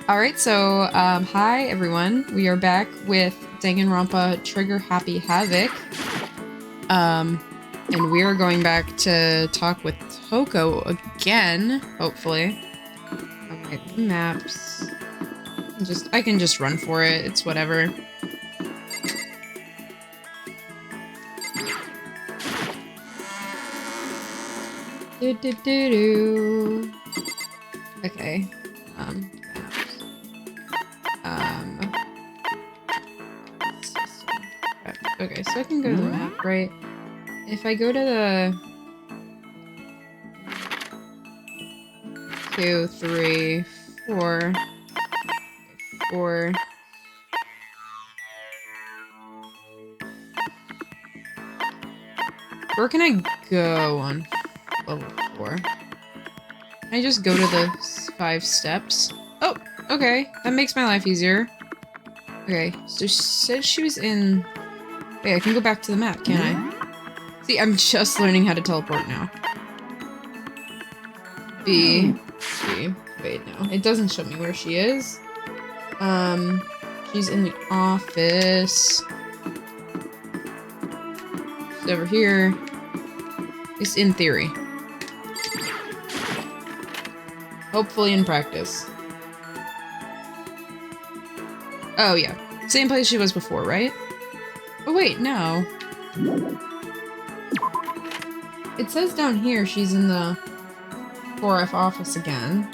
Alright, so, hi everyone. We are back with Danganronpa Trigger Happy Havoc. And we are going back to talk with Toko again, hopefully. Alright, maps. I can just run for it, it's whatever. Do-do-do-do. Okay. Okay, so I can go to the map, right? If I go to the 2, 3, 4, 4. Where can I go on level 4? Can I just go to the 5 steps? Oh, okay. That makes my life easier. Okay, so she said she was in... Wait, I can go back to the map, can't I? See, I'm just learning how to teleport now. B. Wait, no. It doesn't show me where she is. She's in the office. She's over here. It's in theory. Hopefully in practice. Oh, yeah. Same place she was before, right? Oh, wait, no. It says down here she's in the 4F office again.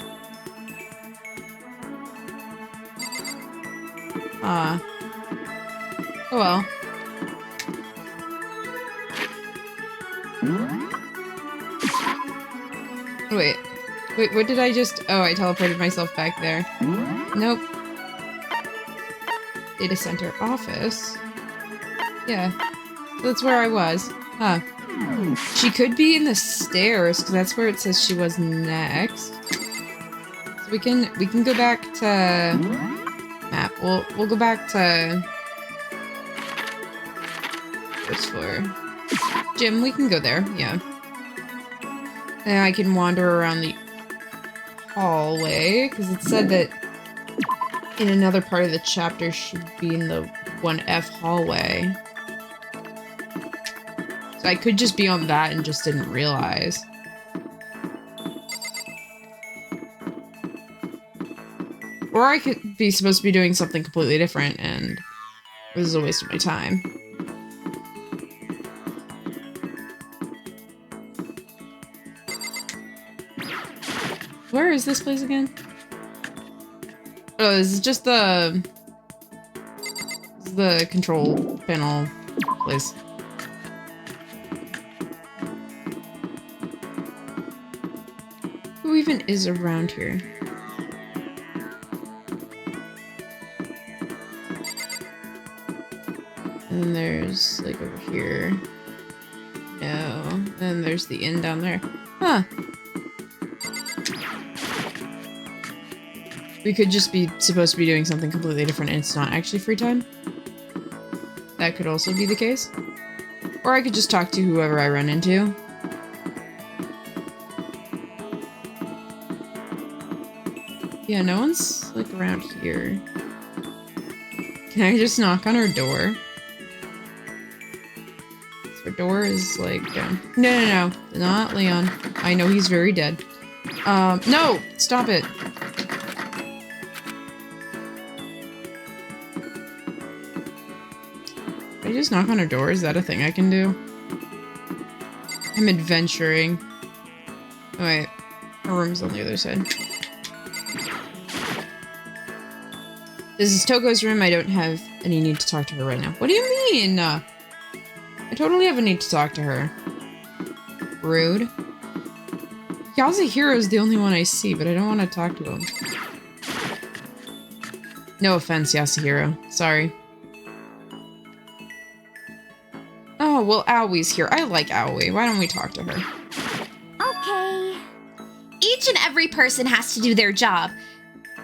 Oh well. Wait, what did I just... Oh, I teleported myself back there. Nope. Data center office. Yeah, that's where I was. Huh. She could be in the stairs, because that's where it says she was next. So we can go back to map. We'll go back to first floor. Gym, we can go there, yeah. And I can wander around the hallway, because it said that in another part of the chapter should be in the 1F hallway. So I could just be on that and just didn't realize. Or I could be supposed to be doing something completely different and this is a waste of my time. Where is this place again? Oh, this is just the control panel place. Who even is around here? And then there's, like, over here. No. And then there's the inn down there. Huh. We could just be supposed to be doing something completely different and it's not actually free time. That could also be the case. Or I could just talk to whoever I run into. Yeah, no one's, like, around here. Can I just knock on her door? Her door is, like, No. Not Leon. I know he's very dead. No! Stop it! Can I just knock on her door? Is that a thing I can do? I'm adventuring. Oh, wait. Her room's on the other side. This is Toko's room. I don't have any need to talk to her right now. What do you mean? I totally have a need to talk to her. Rude. Yasuhiro's the only one I see, but I don't want to talk to him. No offense, Yasuhiro. Sorry. Oh, well, Aoi's here. I like Aoi. Why don't we talk to her? Okay. Each and every person has to do their job.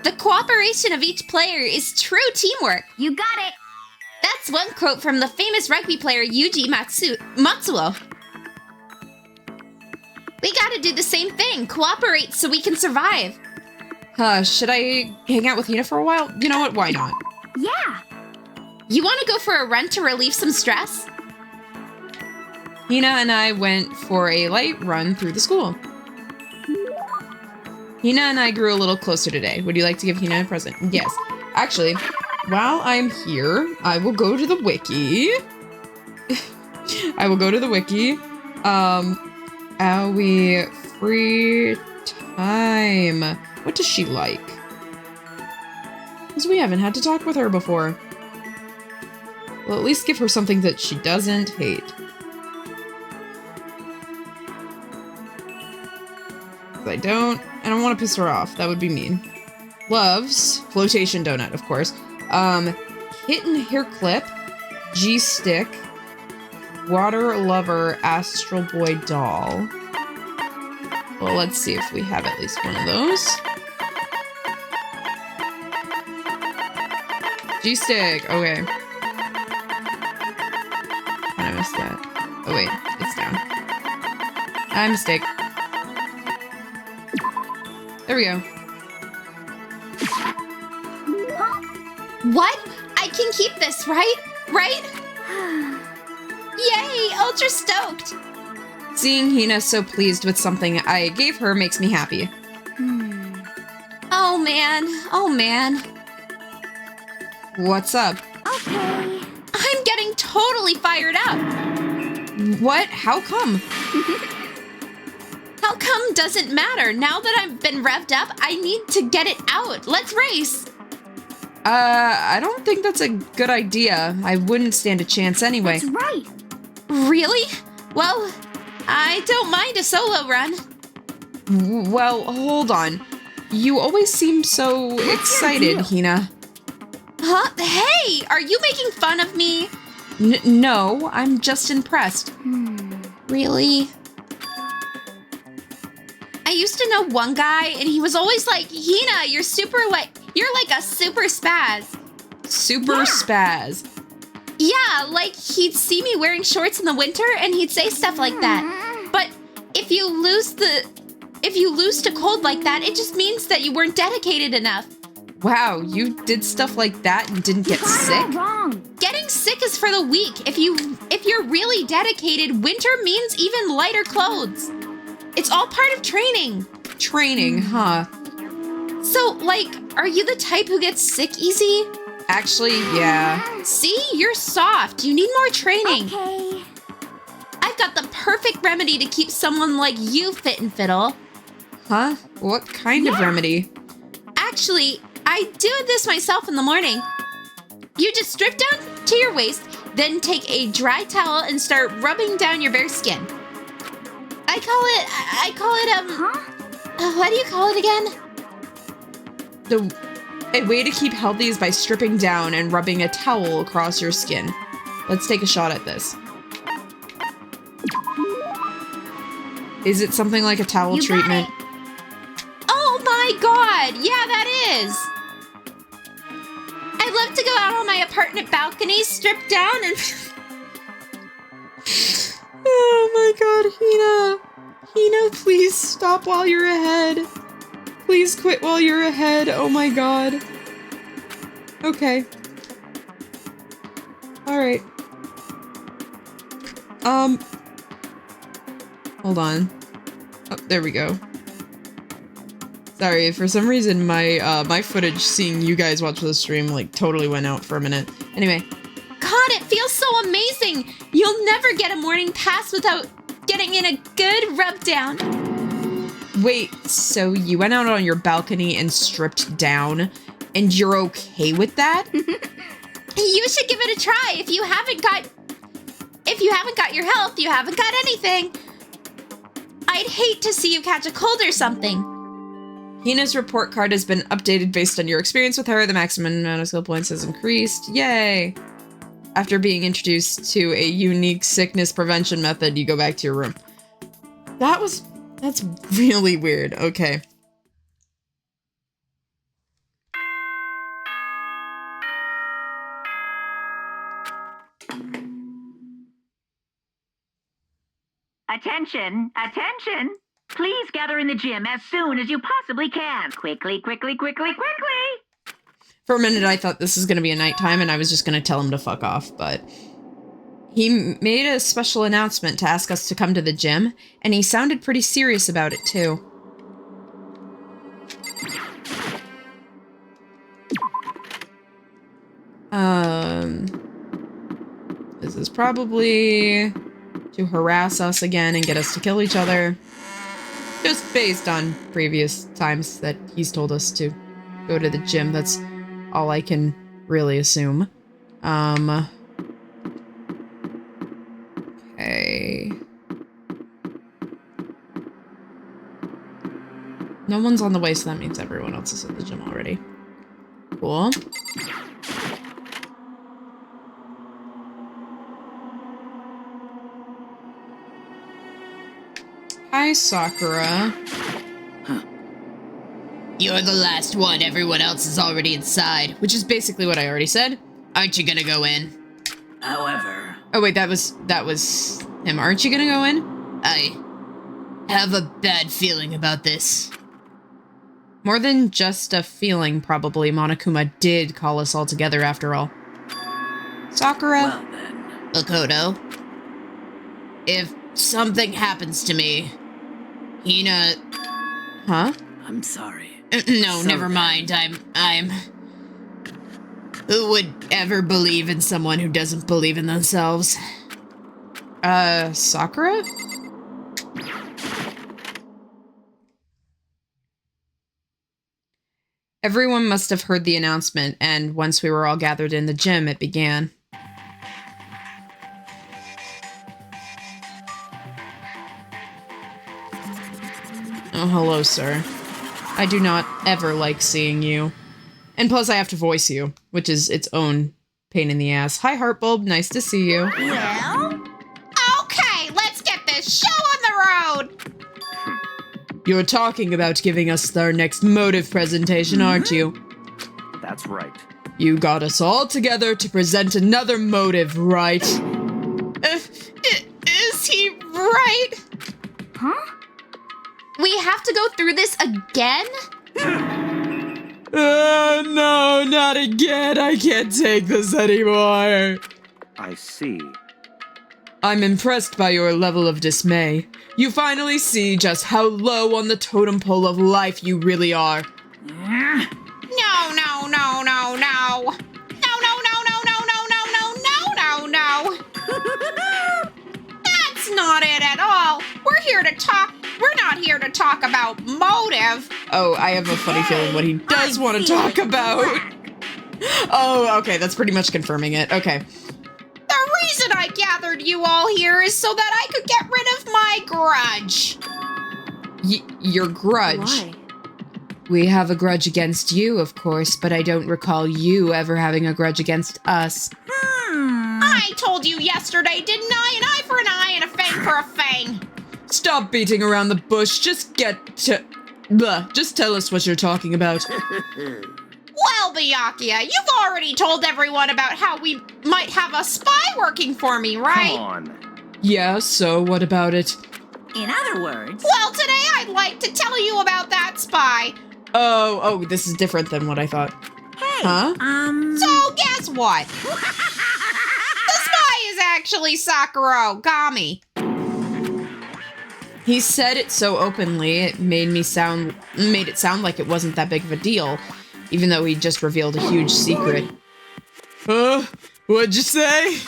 The cooperation of each player is true teamwork. You got it. That's one quote from the famous rugby player Yuji Matsuo. We gotta do the same thing. Cooperate so we can survive. Should I hang out with Hina for a while? You know what? Why not? Yeah. You want to go for a run to relieve some stress? Hina and I went for a light run through the school. Hina and I grew a little closer today. Would you like to give Hina a present? Yes. Actually, while I'm here, I will go to the wiki. I will go to the wiki. Owie, free time. What does she like? Because we haven't had to talk with her before. Well, at least give her something that she doesn't hate. I don't want to piss her off. That would be mean. Loves flotation donut, of course. Kitten hair clip, G-stick, water lover, astral boy doll. Well, let's see if we have at least one of those. G-stick. Okay. I missed that. Oh wait, it's down. I mistake. There we go. What? I can keep this, right? Right? Yay! Ultra stoked! Seeing Hina so pleased with something I gave her makes me happy. Oh man. Oh man. What's up? Okay. I'm getting totally fired up. What? How come? How come doesn't matter. Now that I've been revved up, I need to get it out. Let's race. I don't think that's a good idea. I wouldn't stand a chance anyway. That's right. Really? Well, I don't mind a solo run. Well, hold on. You always seem so excited, Hina. Huh? Hey, are you making fun of me? No, I'm just impressed. Really? I used to know one guy, and he was always like, Hina, you're like a super spaz. Super spaz. Yeah, like he'd see me wearing shorts in the winter, and he'd say stuff like that. But if you lose to cold like that, it just means that you weren't dedicated enough. Wow, you did stuff like that and didn't get sick? Wrong. Getting sick is for the weak. If you're really dedicated, winter means even lighter clothes. It's all part of training. Training, huh? So, like, are you the type who gets sick easy? Actually, yeah. See? You're soft. You need more training. Okay. I've got the perfect remedy to keep someone like you fit and fiddle. Huh? What kind of remedy? Actually, I do this myself in the morning. You just strip down to your waist, then take a dry towel and start rubbing down your bare skin. I call it, what do you call it again? A way to keep healthy is by stripping down and rubbing a towel across your skin. Let's take a shot at this. Is it something like a towel treatment? Oh my god! Yeah, that is! I love to go out on my apartment balcony, strip down, and... Oh my god, Hina! Hina, please stop while you're ahead. Please quit while you're ahead. Oh my god. Okay. Alright. Hold on. Oh, there we go. Sorry, for some reason my my footage seeing you guys watch the stream like totally went out for a minute. Anyway. God, it feels so amazing! You'll never get a morning pass without getting in a good rub down. Wait, so you went out on your balcony and stripped down, and you're okay with that? You should give it a try. If you haven't got your health, you haven't got anything. I'd hate to see you catch a cold or something. Hina's report card has been updated based on your experience with her. The maximum amount of skill points has increased. Yay! After being introduced to a unique sickness prevention method, you go back to your room. That's really weird. Okay. Attention, attention. Please gather in the gym as soon as you possibly can. Quickly, quickly, quickly, quickly! For a minute, I thought this was going to be a nighttime and I was just going to tell him to fuck off, but he made a special announcement to ask us to come to the gym, and he sounded pretty serious about it, too. This is probably to harass us again and get us to kill each other. Just based on previous times that he's told us to go to the gym. That's all I can really assume. Okay. No one's on the way, so that means everyone else is at the gym already. Cool. Hi, Sakura. Huh. You're the last one. Everyone else is already inside. Which is basically what I already said. Aren't you gonna go in? However... Oh wait, that was him. Aren't you gonna go in? I have a bad feeling about this. More than just a feeling, probably. Monokuma did call us all together after all. Sakura? Well then... Makoto, if something happens to me, Hina... Huh? I'm sorry. No, So never mind. I'm... Who would ever believe in someone who doesn't believe in themselves? Sakura? Everyone must have heard the announcement, and once we were all gathered in the gym, it began. Oh, hello, sir. I do not ever like seeing you. And plus, I have to voice you, which is its own pain in the ass. Hi, Heartbulb. Nice to see you. Well? Okay, let's get this show on the road! You're talking about giving us our next motive presentation, aren't you? That's right. You got us all together to present another motive, right? Is he right? Huh? We have to go through this again? No, not again. I can't take this anymore. I see. I'm impressed by your level of dismay. You finally see just how low on the totem pole of life you really are. No, no, no, no, no. No, no, no, no, no, no, no, no, no, no, no. That's not it at all. We're here to talk. We're not here to talk about motive. Oh, I have a funny feeling what he does want to talk about. Oh, okay, that's pretty much confirming it. Okay. The reason I gathered you all here is so that I could get rid of my grudge. Your grudge? Why? We have a grudge against you, of course, but I don't recall you ever having a grudge against us. I told you yesterday, didn't I? An eye for an eye and a fang for a fang. Stop beating around the bush. Just get to... Blah. Just tell us what you're talking about. Well, Byakuya, you've already told everyone about how we might have a spy working for me, right? Come on. Yeah, so what about it? In other words... Well, today I'd like to tell you about that spy. Oh, this is different than what I thought. Hey, Huh? So, guess what? The spy is actually Sakura Ogami. He said it so openly, it made it sound like it wasn't that big of a deal, even though he just revealed a huge secret. What'd you say?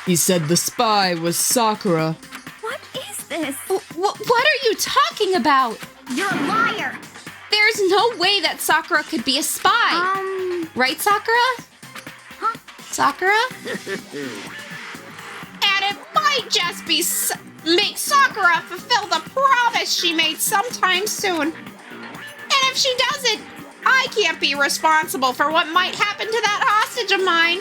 He said the spy was Sakura. what is this? What are you talking about? You're a liar! There's no way that Sakura could be a spy. Right, Sakura? Huh? Sakura? And it might just be make Sakura fulfill the promise she made sometime soon. And if she doesn't, I can't be responsible for what might happen to that hostage of mine.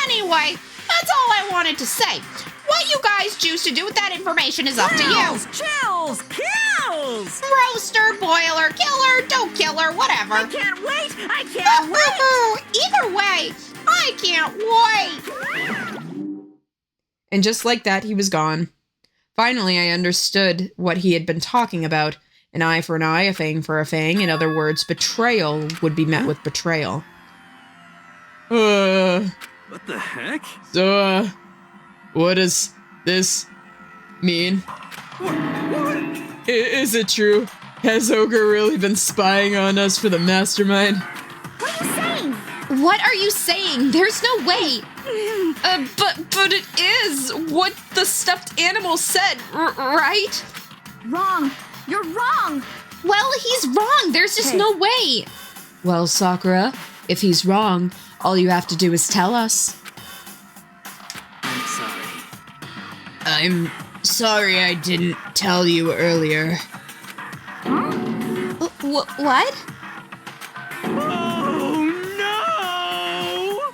Anyway, that's all I wanted to say. What you guys choose to do with that information is up to you. Chills! Kills! Roaster, boiler, killer, don't kill her, whatever. I can't wait! I can't wait! Either way, I can't wait. And just like that, he was gone. Finally, I understood what he had been talking about. An eye for an eye, a fang for a fang. In other words, betrayal would be met with betrayal. What the heck? So, what does this mean? Is it true? Has Ogre really been spying on us for the mastermind? What are you saying? What are you saying? There's no way. But it is what the stuffed animal said, right? Wrong. You're wrong. Well, he's wrong. There's just no way. Well, Sakura, if he's wrong, all you have to do is tell us. I'm sorry. I'm sorry I didn't tell you earlier. What? Oh no!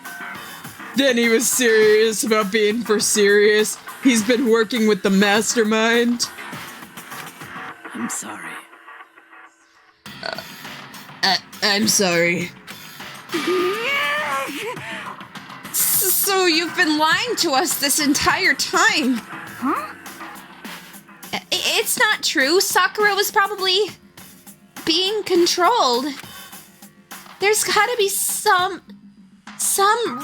Then he was serious about being for serious. He's been working with the mastermind. I'm sorry. I'm sorry. So you've been lying to us this entire time. Huh? It's not true. Sakura was probably being controlled. There's gotta be some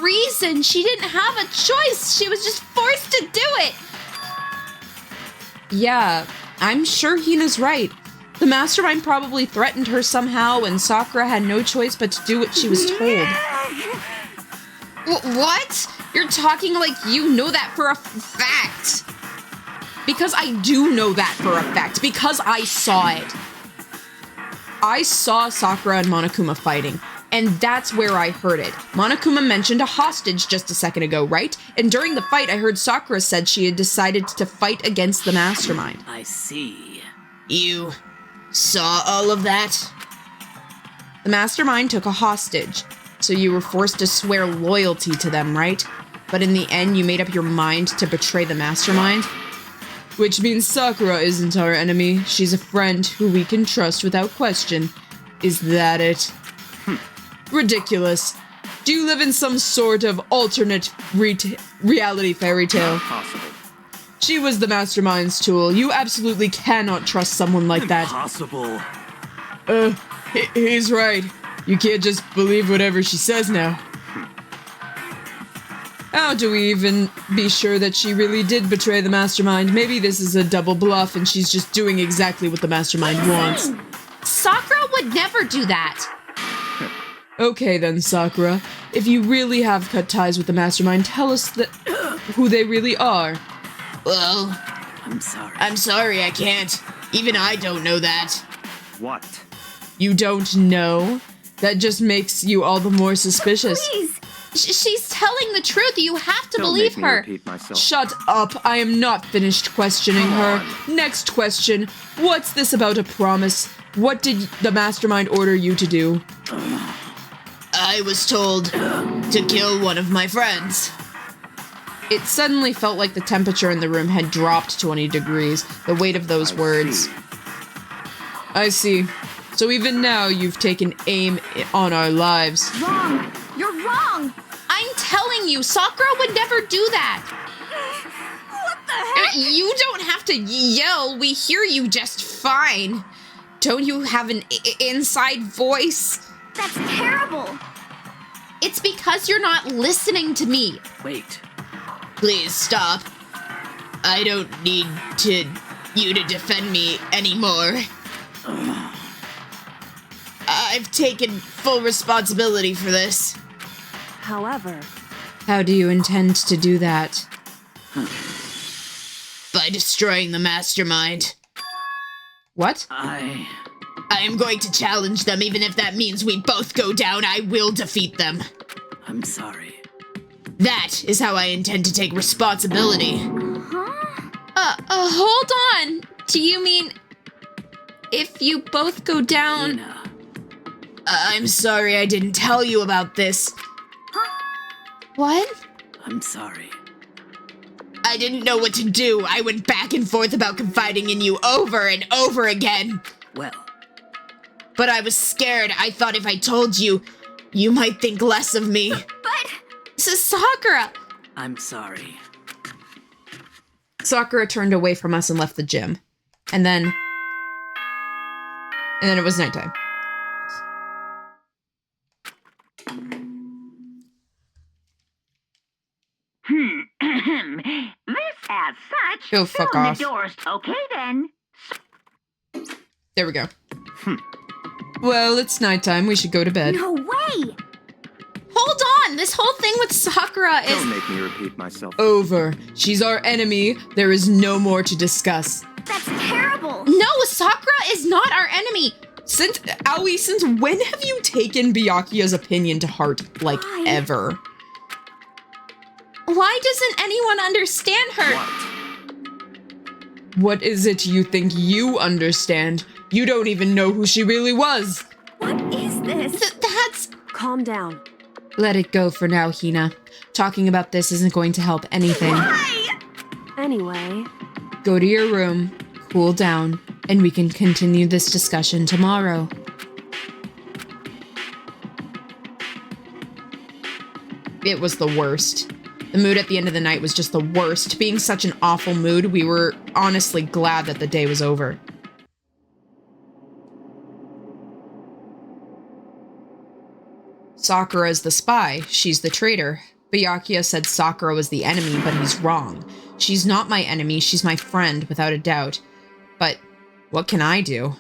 reason. She didn't have a choice. She was just forced to do it. Yeah, I'm sure Hina's right. The mastermind probably threatened her somehow, and Sakura had no choice but to do what she was told. What? You're talking like you know that for a fact. Because I do know that for a fact, because I saw it. I saw Sakura and Monokuma fighting, and that's where I heard it. Monokuma mentioned a hostage just a second ago, right? And during the fight, I heard Sakura said she had decided to fight against the mastermind. I see. You saw all of that? The mastermind took a hostage, so you were forced to swear loyalty to them, right? But in the end, you made up your mind to betray the mastermind? Which means Sakura isn't our enemy. She's a friend who we can trust without question. Is that it? Ridiculous. Do you live in some sort of alternate reality fairy tale? Possible. She was the mastermind's tool. You absolutely cannot trust someone like that. Impossible. He's right. You can't just believe whatever she says now. How do we even be sure that she really did betray the mastermind? Maybe this is a double bluff and she's just doing exactly what the mastermind wants. Sakura would never do that. Okay then, Sakura. If you really have cut ties with the mastermind, tell us who they really are. Well, I'm sorry. I'm sorry I can't. Even I don't know that. What? You don't know? That just makes you all the more suspicious. Please. She's telling the truth. You have to Don't believe make me her. repeat myself. Shut up. I am not finished questioning her. Next question. What's this about a promise? What did the mastermind order you to do? I was told to kill one of my friends. It suddenly felt like the temperature in the room had dropped 20 degrees, the weight of those words. I see. So even now, you've taken aim on our lives. Wrong. You're wrong. I'm telling you, Sakura would never do that. What the heck? You don't have to yell. We hear you just fine. Don't you have an inside voice? That's terrible. It's because you're not listening to me. Wait. Please stop. I don't need you to defend me anymore. I've taken full responsibility for this. However, How do you intend to do that? By destroying the mastermind. What? I am going to challenge them, even if that means we both go down. I will defeat them. I'm sorry. That is how I intend to take responsibility. Hold on. Do you mean if you both go down? Hina. I'm sorry I didn't tell you about this. What? I'm sorry. I didn't know what to do. I went back and forth about confiding in you over and over again. Well, But I was scared. I thought if I told you, you might think less of me. but Sakura. I'm sorry. Sakura turned away from us and left the gym. And then it was nighttime. This as such. Go fuck soon off. The doors. Okay then. There we go. Well, it's nighttime. We should go to bed. No way! Hold on! This whole thing with Sakura is... Don't make me repeat myself. Over. She's our enemy. There is no more to discuss. That's terrible! No, Sakura is not our enemy! Since when have you taken Byakuya's opinion to heart? Like, Why? ever? Why doesn't anyone understand her? What? What is it you think you understand? You don't even know who she really was. What is this? That's... Calm down. Let it go for now, Hina. Talking about this isn't going to help anything. Why? Anyway, Go to your room, cool down, and we can continue this discussion tomorrow. It was the worst. The mood at the end of the night was just the worst. Being such an awful mood, we were honestly glad that the day was over. Sakura is the spy. She's the traitor. Byakuya said Sakura was the enemy, but he's wrong. She's not my enemy. She's my friend, without a doubt. But what can I do?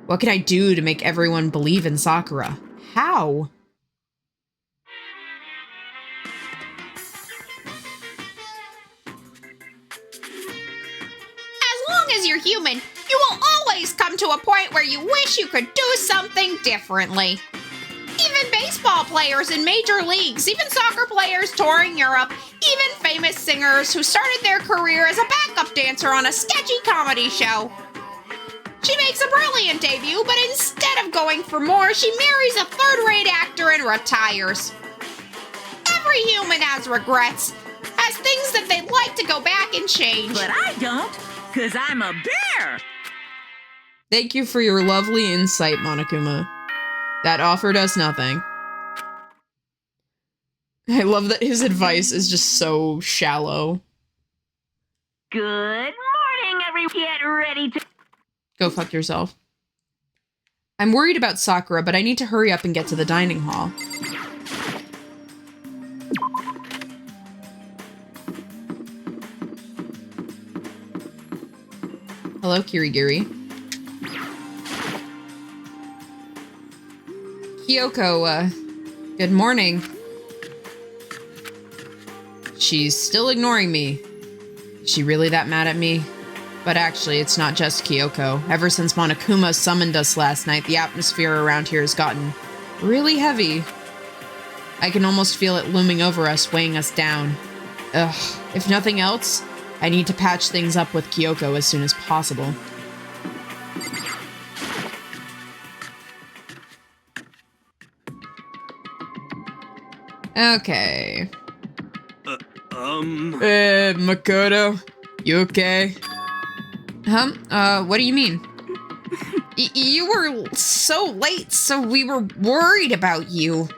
What can I do to make everyone believe in Sakura? How? As long as you're human, you will always come to a point where you wish you could do something differently. Even baseball players in major leagues, even soccer players touring Europe, even famous singers who started their career as a backup dancer on a sketchy comedy show. She makes a brilliant debut, but instead of going for more, she marries a third-rate actor and retires. Every human has regrets, has things that they'd like to go back and change. But I don't, because I'm a bear. Thank you for your lovely insight, Monokuma. That offered us nothing. I love that his advice is just so shallow. Good morning, everyone. Get ready to... Go fuck yourself. I'm worried about Sakura, but I need to hurry up and get to the dining hall. Hello, Kirigiri. Kyoko, good morning. She's still ignoring me. Is she really that mad at me? But actually, it's not just Kyoko. Ever since Monokuma summoned us last night, the atmosphere around here has gotten really heavy. I can almost feel it looming over us, weighing us down. Ugh, if nothing else, I need to patch things up with Kyoko as soon as possible. Okay. Makoto, you okay? What do you mean? You were so late, so we were worried about you.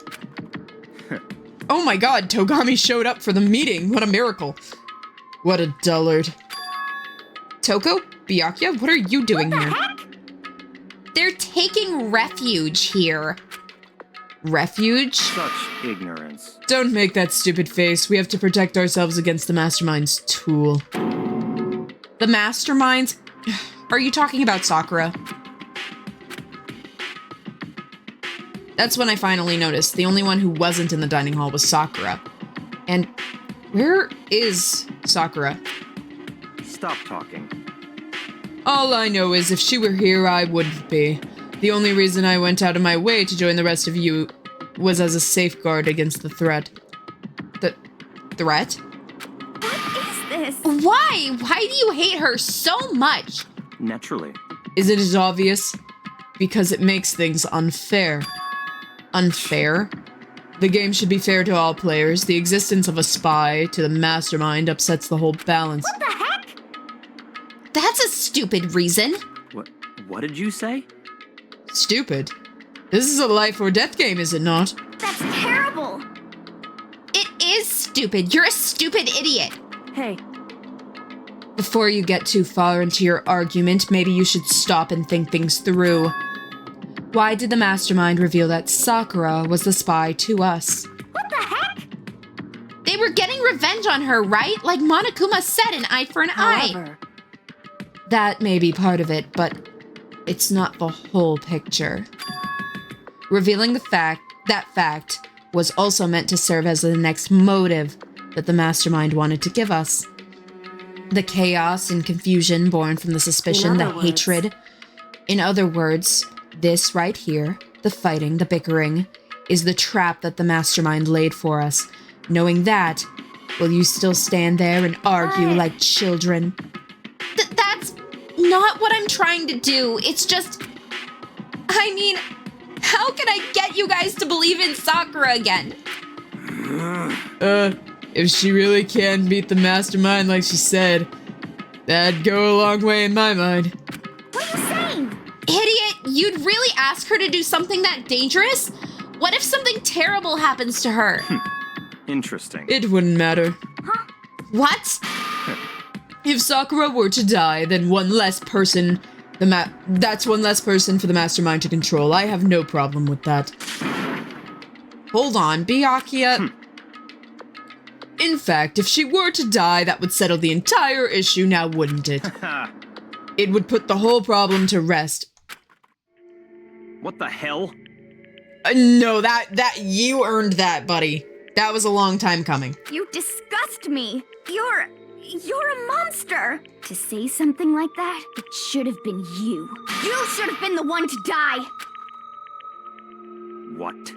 Oh my god, Togami showed up for the meeting. What a miracle. What a dullard. Toko? Byakuya? What are you doing here? They're taking refuge here. Refuge? Such ignorance. Don't make that stupid face. We have to protect ourselves against the Mastermind's tool. The Masterminds? Are you talking about Sakura? That's when I finally noticed. The only one who wasn't in the dining hall was Sakura. And where is Sakura? Stop talking. All I know is if she were here, I wouldn't be. The only reason I went out of my way to join the rest of you was as a safeguard against the threat. The threat? What is this? Why? Why do you hate her so much? Naturally. Isn't it obvious? Because it makes things unfair. Unfair? The game should be fair to all players. The existence of a spy to the mastermind upsets the whole balance. What the heck? That's a stupid reason. What did you say? Stupid? This is a life or death game, is it not? That's terrible! It is stupid. You're a stupid idiot. Hey, Before you get too far into your argument, maybe you should stop and think things through. Why did the mastermind reveal that Sakura was the spy to us? What the heck? They were getting revenge on her, right? Like Monokuma said, an eye for an eye. However, That may be part of it, but it's not the whole picture. Revealing that fact was also meant to serve as the next motive that the mastermind wanted to give us. The chaos and confusion born from the suspicion, In the other words- hatred. In other words, this right here, the fighting, the bickering, is the trap that the mastermind laid for us. Knowing that, will you still stand there and argue like children? That's not what I'm trying to do. It's just... I mean, how can I get you guys to believe in Sakura again? If she really can beat the mastermind like she said, that'd go a long way in my mind. what are you saying? Idiot, you'd really ask her to do something that dangerous? What if something terrible happens to her? Interesting. It wouldn't matter. What? If Sakura were to die, then one less person, that's one less person for the mastermind to control. I have no problem with that. Hold on, Byakuya. In fact, if she were to die, that would settle the entire issue now, wouldn't it? It would put the whole problem to rest. What the hell? No, that you earned that, buddy. That was a long time coming. You disgust me. You're a monster. To say something like that, it should have been you. You should have been the one to die. What?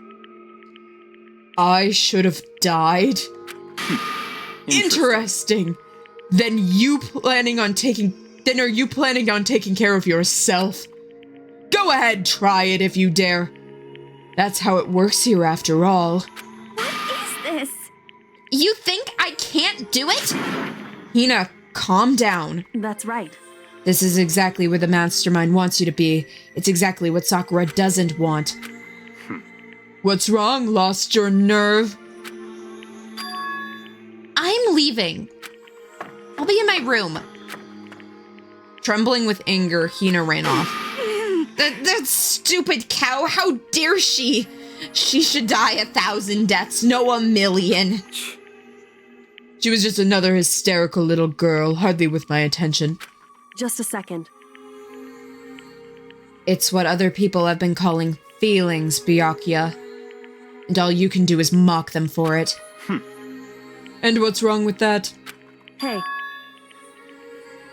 I should have died? Interesting. Then are you planning on taking care of yourself? Go ahead, try it if you dare. That's how it works here after all. What is this? You think I can't do it? Hina, calm down. That's right. This is exactly where the mastermind wants you to be. It's exactly what Sakura doesn't want. What's wrong? Lost your nerve? I'm leaving. I'll be in my room. Trembling with anger, Hina ran off. That stupid cow, how dare she? She should die 1,000 deaths, no 1,000,000. She was just another hysterical little girl, hardly with my attention. Just a second. It's what other people have been calling feelings, Byakuya. And all you can do is mock them for it. And what's wrong with that? Hey,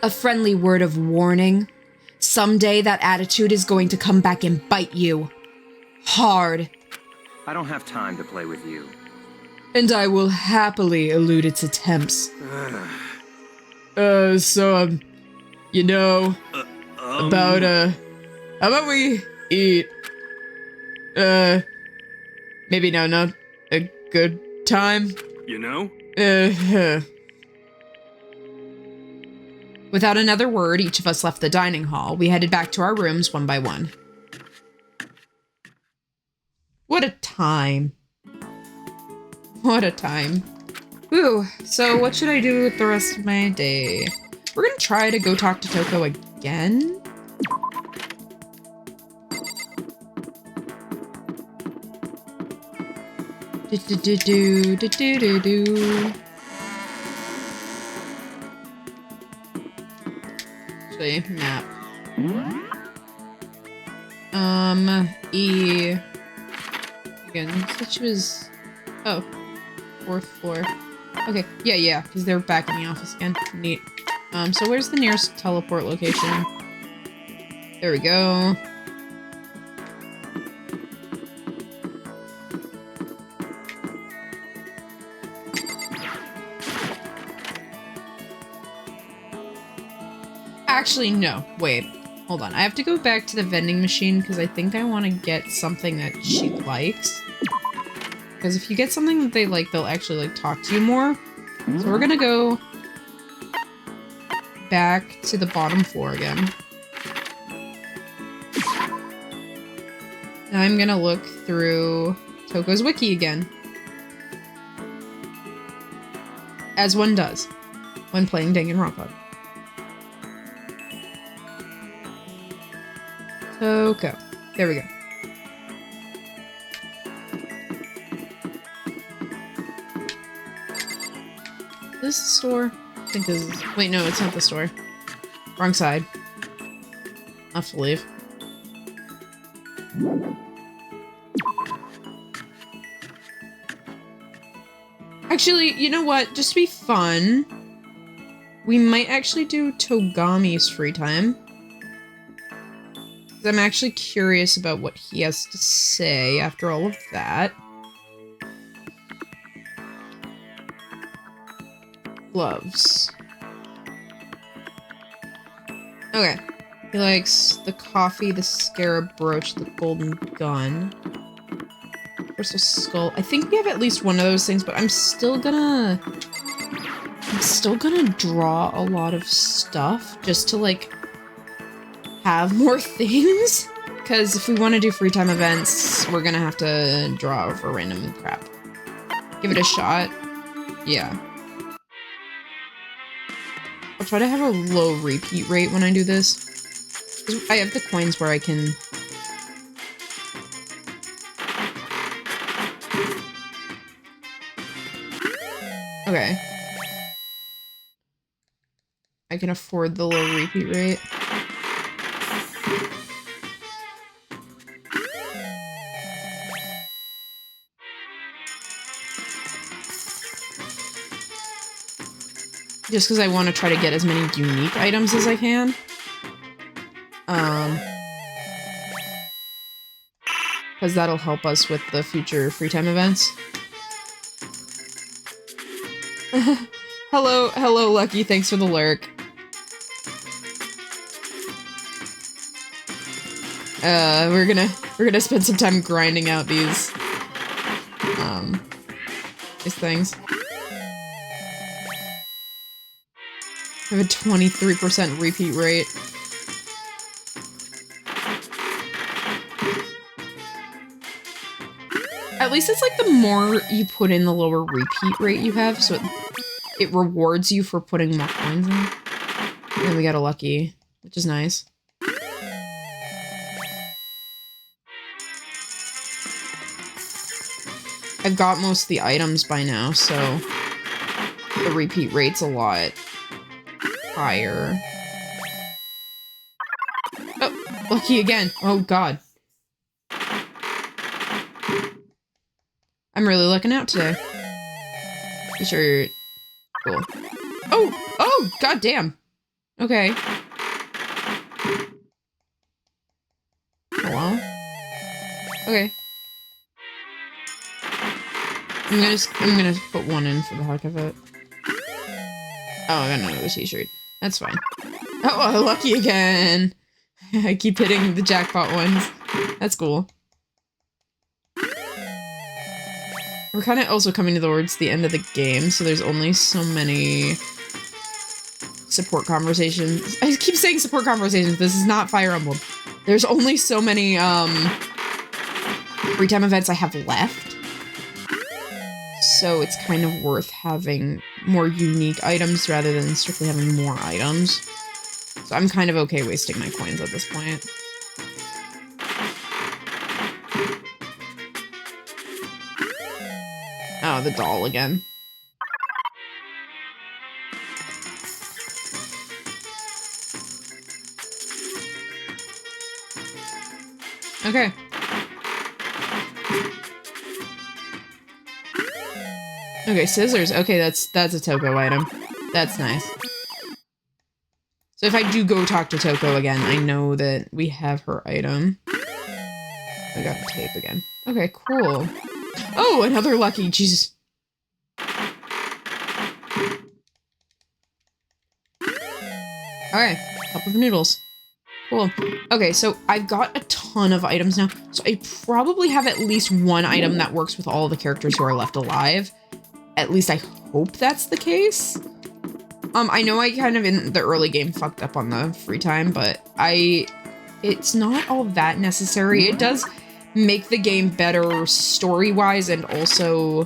A friendly word of warning. Someday that attitude is going to come back and bite you. Hard. I don't have time to play with you. And I will happily elude its attempts. You know, about, how about we eat? Maybe now not a good time? You know? Without another word, each of us left the dining hall. We headed back to our rooms one by one. What a time. What a time. Ooh, so what should I do with the rest of my day? We're gonna try to go talk to Toko again. Do-do-do-do-do-do-do-do. Actually, map. Again, which was... Oh. 4th floor. Okay, yeah, because they're back in the office again. Neat. So where's the nearest teleport location? There we go. Actually, no. Wait. Hold on. I have to go back to the vending machine because I think I want to get something that she likes. Because if you get something that they like, they'll actually, like, talk to you more. So we're gonna go back to the bottom floor again. Now I'm gonna look through Toko's wiki again. As one does when playing Danganronpa. Coco. There we go. Is this the store? I think this is... Wait, no, it's not the store. Wrong side. I'll have to leave. Actually, you know what? Just to be fun, we might actually do Togami's free time. I'm actually curious about what he has to say after all of that. Gloves. Okay. He likes the coffee, the scarab brooch, the golden gun. Crystal skull. I think we have at least one of those things, but I'm still gonna draw a lot of stuff just to, like, have more things. Because if we want to do free time events, we're gonna have to draw for random crap. Give it a shot. Yeah. I'll try to have a low repeat rate when I do this. I have the coins where I can... Okay. I can afford the low repeat rate. Just because I want to try to get as many unique items as I can. Because that'll help us with the future free time events. Hello, Lucky. Thanks for the lurk. We're gonna spend some time grinding out these things. I have a 23% repeat rate. At least it's like the more you put in, the lower repeat rate you have, so it rewards you for putting more coins in. And we got a lucky, which is nice. I've got most of the items by now, so the repeat rate's a lot higher. Oh, lucky again. Oh god. I'm really looking out today. You sure you're cool? Oh, god damn. Okay. Hello? Okay. I'm gonna put one in for the heck of it. Oh, I got another t-shirt. That's fine. Oh, lucky again. I keep hitting the jackpot ones. That's cool. We're kind of also coming towards the end of the game, so there's only so many support conversations. I keep saying support conversations. This is not Fire Emblem. There's only so many free time events I have left. So it's kind of worth having more unique items rather than strictly having more items. So I'm kind of okay wasting my coins at this point. Oh, the doll again. Okay. Okay, scissors. Okay, that's a Toko item. That's nice. So if I do go talk to Toko again, I know that we have her item. I got a tape again. Okay, cool. Oh, another lucky. Jesus. Alright, cup of noodles. Cool. Okay, so I've got a ton of items now. So I probably have at least one item that works with all the characters who are left alive. At least I hope that's the case. I know I kind of in the early game fucked up on the free time, but it's not all that necessary. It does make the game better story-wise and also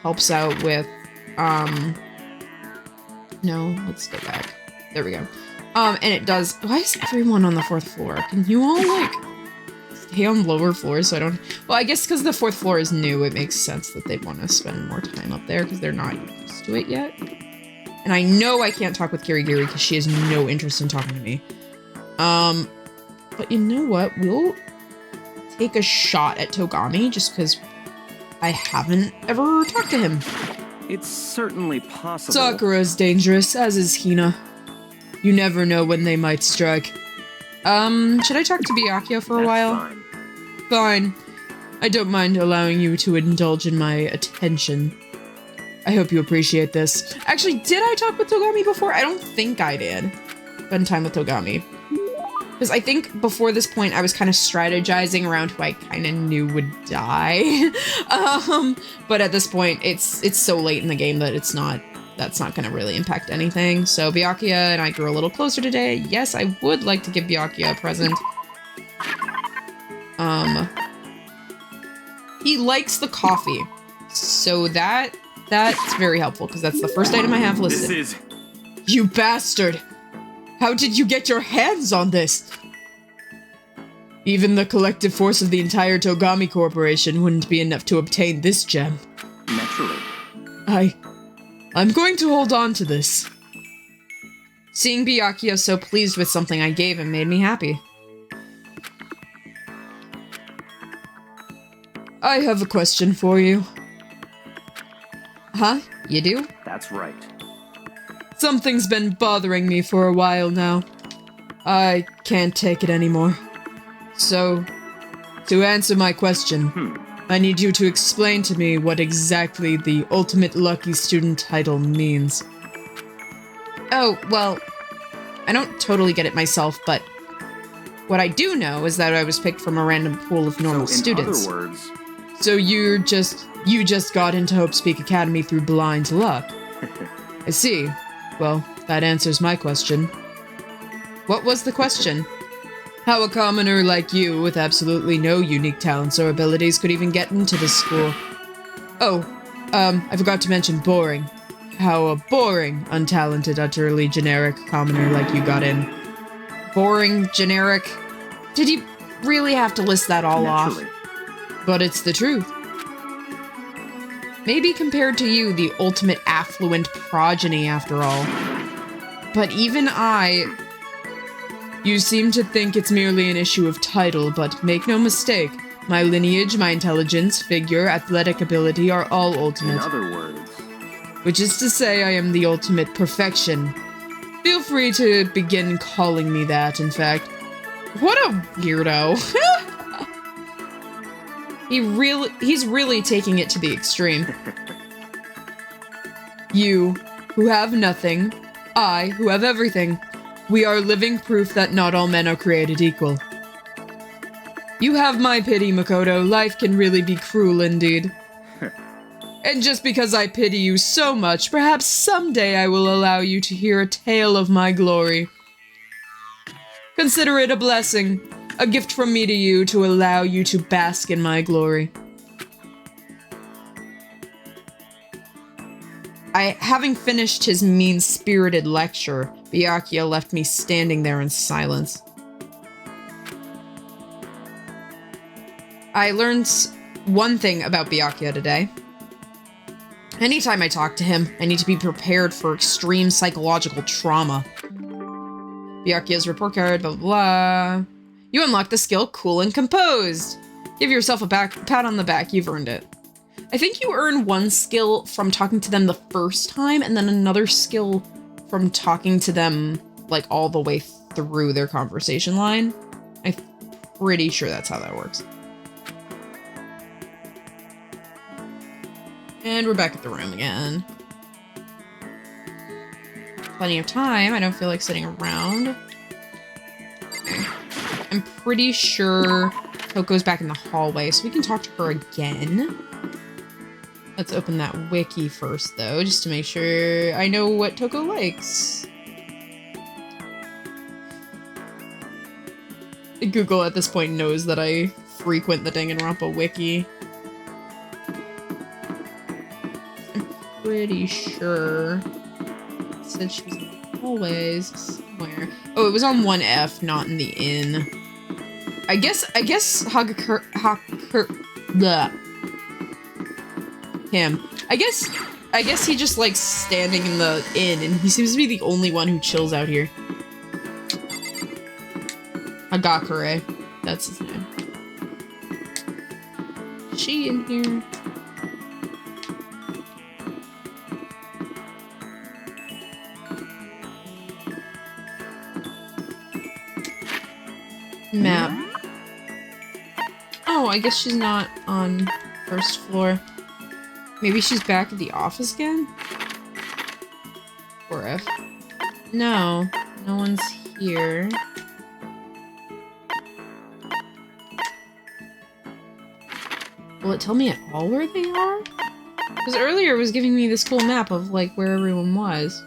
helps out with, no, let's go back. There we go. And it does. Why is everyone on the 4th floor? Can you all, like, stay on lower floors so I don't... Well, I guess because the 4th floor is new, it makes sense that they'd want to spend more time up there because they're not used to it yet. And I know I can't talk with Kirigiri because she has no interest in talking to me. But you know what? We'll take a shot at Togami just because I haven't ever talked to him. It's certainly possible. Sakura's dangerous, as is Hina. You never know when they might strike. Should I talk to Byakuya for a while? Fine. Fine. I don't mind allowing you to indulge in my attention. I hope you appreciate this. Actually, did I talk with Togami before? I don't think I did. Spend time with Togami. Because I think before this point, I was kind of strategizing around who I kind of knew would die. But at this point, it's so late in the game that that's not going to really impact anything. So Byakuya and I grew a little closer today. Yes, I would like to give Byakuya a present. He likes the coffee. So that's very helpful because that's the first item I have listed. This is... You bastard! How did you get your hands on this? Even the collective force of the entire Togami Corporation wouldn't be enough to obtain this gem. Naturally. I'm going to hold on to this. Seeing Byakuya so pleased with something I gave him made me happy. I have a question for you. Huh? You do? That's right. Something's been bothering me for a while now. I can't take it anymore. So, to answer my question, I need you to explain to me what exactly the Ultimate Lucky Student title means. Oh, well, I don't totally get it myself, but what I do know is that I was picked from a random pool of normal students. In other words... So you just got into Hope Speak Academy through blind luck. I see. Well, that answers my question. What was the question? How a commoner like you, with absolutely no unique talents or abilities, could even get into this school? Oh, I forgot to mention boring. How a boring, untalented, utterly generic commoner like you got in. Boring, generic? Did you really have to list that all off? But it's the truth. Maybe compared to you, the ultimate affluent progeny, after all. But even I... You seem to think it's merely an issue of title, but make no mistake, my lineage, my intelligence, figure, athletic ability are all ultimate. In other words... Which is to say I am the ultimate perfection. Feel free to begin calling me that, in fact. What a weirdo. He's really taking it to the extreme. You, who have nothing, I, who have everything. We are living proof that not all men are created equal. You have my pity, Makoto. Life can really be cruel indeed. And just because I pity you so much, perhaps someday I will allow you to hear a tale of my glory. Consider it a blessing. A gift from me to you to allow you to bask in my glory. Having finished his mean-spirited lecture, Byakuya left me standing there in silence. I learned one thing about Byakuya today. Anytime I talk to him, I need to be prepared for extreme psychological trauma. Byakuya's report card, blah, blah, blah. You unlock the skill Cool and Composed. Give yourself a pat on the back, you've earned it. I think you earn one skill from talking to them the first time, and then another skill from talking to them, like, all the way through their conversation line. I'm pretty sure that's how that works. And we're back at the room again. Plenty of time, I don't feel like sitting around. Okay. I'm pretty sure Coco's back in the hallway, so we can talk to her again. Let's open that wiki first, though, just to make sure I know what Toko likes. Google at this point knows that I frequent the Danganronpa wiki. I'm pretty sure it said she was in the hallways somewhere. Oh, it was on 1F, not in the inn. I guess him. I guess he just likes standing in the inn, and he seems to be the only one who chills out here. Hagakure. That's his name. Is she in here? Map. Oh, I guess she's not on first floor. Maybe she's back at the office again? Or if... No. No one's here. Will it tell me at all where they are? Because earlier it was giving me this cool map of, like, where everyone was.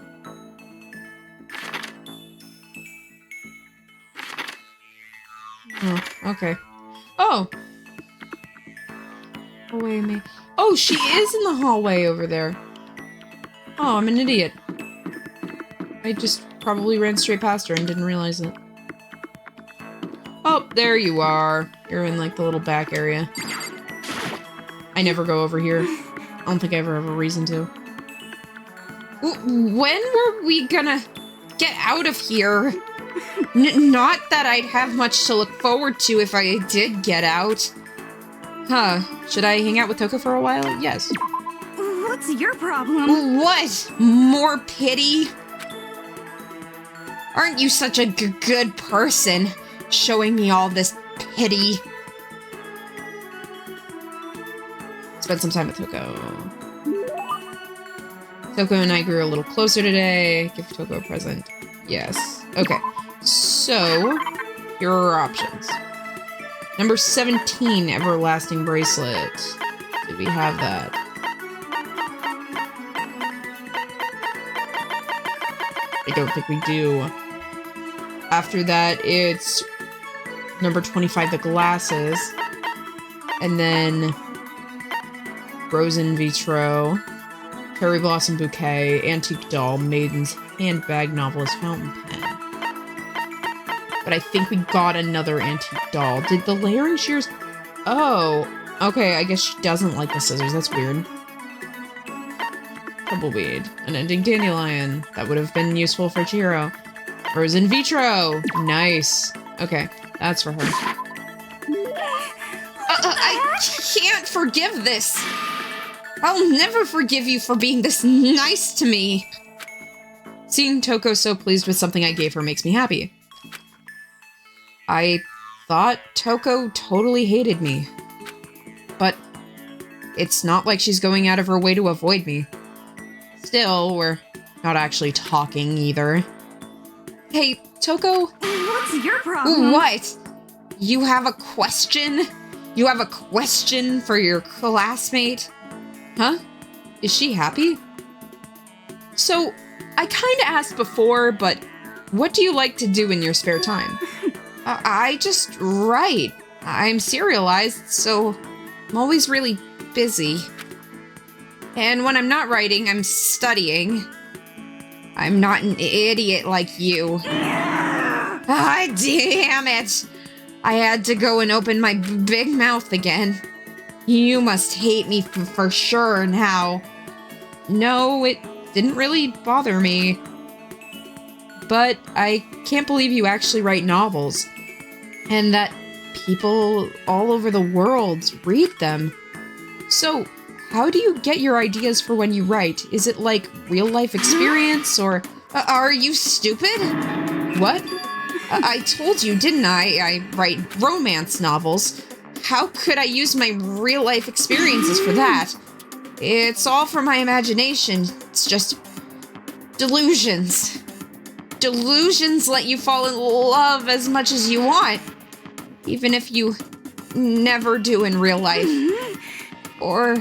Oh, okay. Oh! Hallway me. Oh, she is in the hallway over there. Oh, I'm an idiot. I just probably ran straight past her and didn't realize it. Oh, there you are. You're in, like, the little back area. I never go over here. I don't think I ever have a reason to. When were we gonna get out of here? Not that I'd have much to look forward to if I did get out. Huh. Should I hang out with Toko for a while? Yes. What's your problem? What? More pity? Aren't you such a good person, showing me all this pity? Spend some time with Toko. Toko and I grew a little closer today. Give Toko a present. Yes. Okay. So, here are our options. Number 17, Everlasting Bracelet. Do we have that? I don't think we do. After that, it's number 25, the glasses. And then Rose in Vitro, Cherry Blossom Bouquet, Antique Doll, Maiden's Handbag, Novelist Fountain Pen. But I think we got another antique doll. Did the layering shears... Oh, okay, I guess she doesn't like the scissors. That's weird. Tumbleweed. An ending dandelion. That would have been useful for Chihiro. Rose in Vitro! Nice. Okay, that's for her. I can't forgive this! I'll never forgive you for being this nice to me! Seeing Toko so pleased with something I gave her makes me happy. I thought Toko totally hated me. But it's not like she's going out of her way to avoid me. Still, we're not actually talking either. Hey, Toko? What's your problem? What? You have a question? You have a question for your classmate? Huh? Is she happy? So, I kinda asked before, but what do you like to do in your spare time? I just write. I'm serialized, so I'm always really busy. And when I'm not writing, I'm studying. I'm not an idiot like you. Ah, damn it! I had to go and open my big mouth again. You must hate me for sure now. No, it didn't really bother me. But I can't believe you actually write novels. And that people all over the world read them. So, how do you get your ideas for when you write? Is it like real life experience or... are you stupid? What? I told you, didn't I? I write romance novels. How could I use my real life experiences for that? It's all from my imagination. It's just delusions. Delusions let you fall in love as much as you want, even if you never do in real life. Or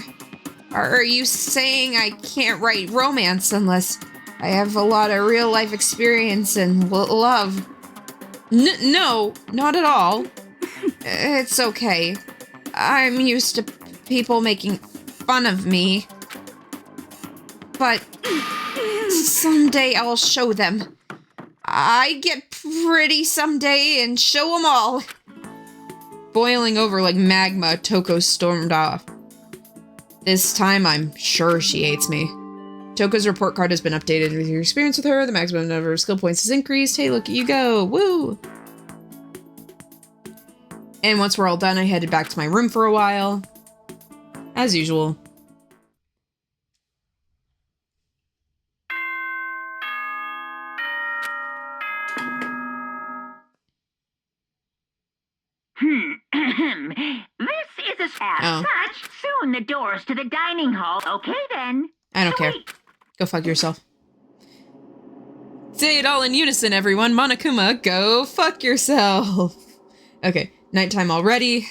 are you saying I can't write romance unless I have a lot of real life experience and love? No, not at all. It's okay. I'm used to people making fun of me. But someday I'll show them I get pretty someday and show 'em all. Boiling over like magma, Toko stormed off. This time, I'm sure she hates me. Toko's report card has been updated with your experience with her. The maximum number of skill points has increased. Hey, look at you go. Woo! And once we're all done, I headed back to my room for a while. As usual. This is as such. Soon the doors to the dining hall. Okay, then. I don't care. Go fuck yourself. Say it all in unison, everyone. Monokuma, go fuck yourself. Okay, nighttime already.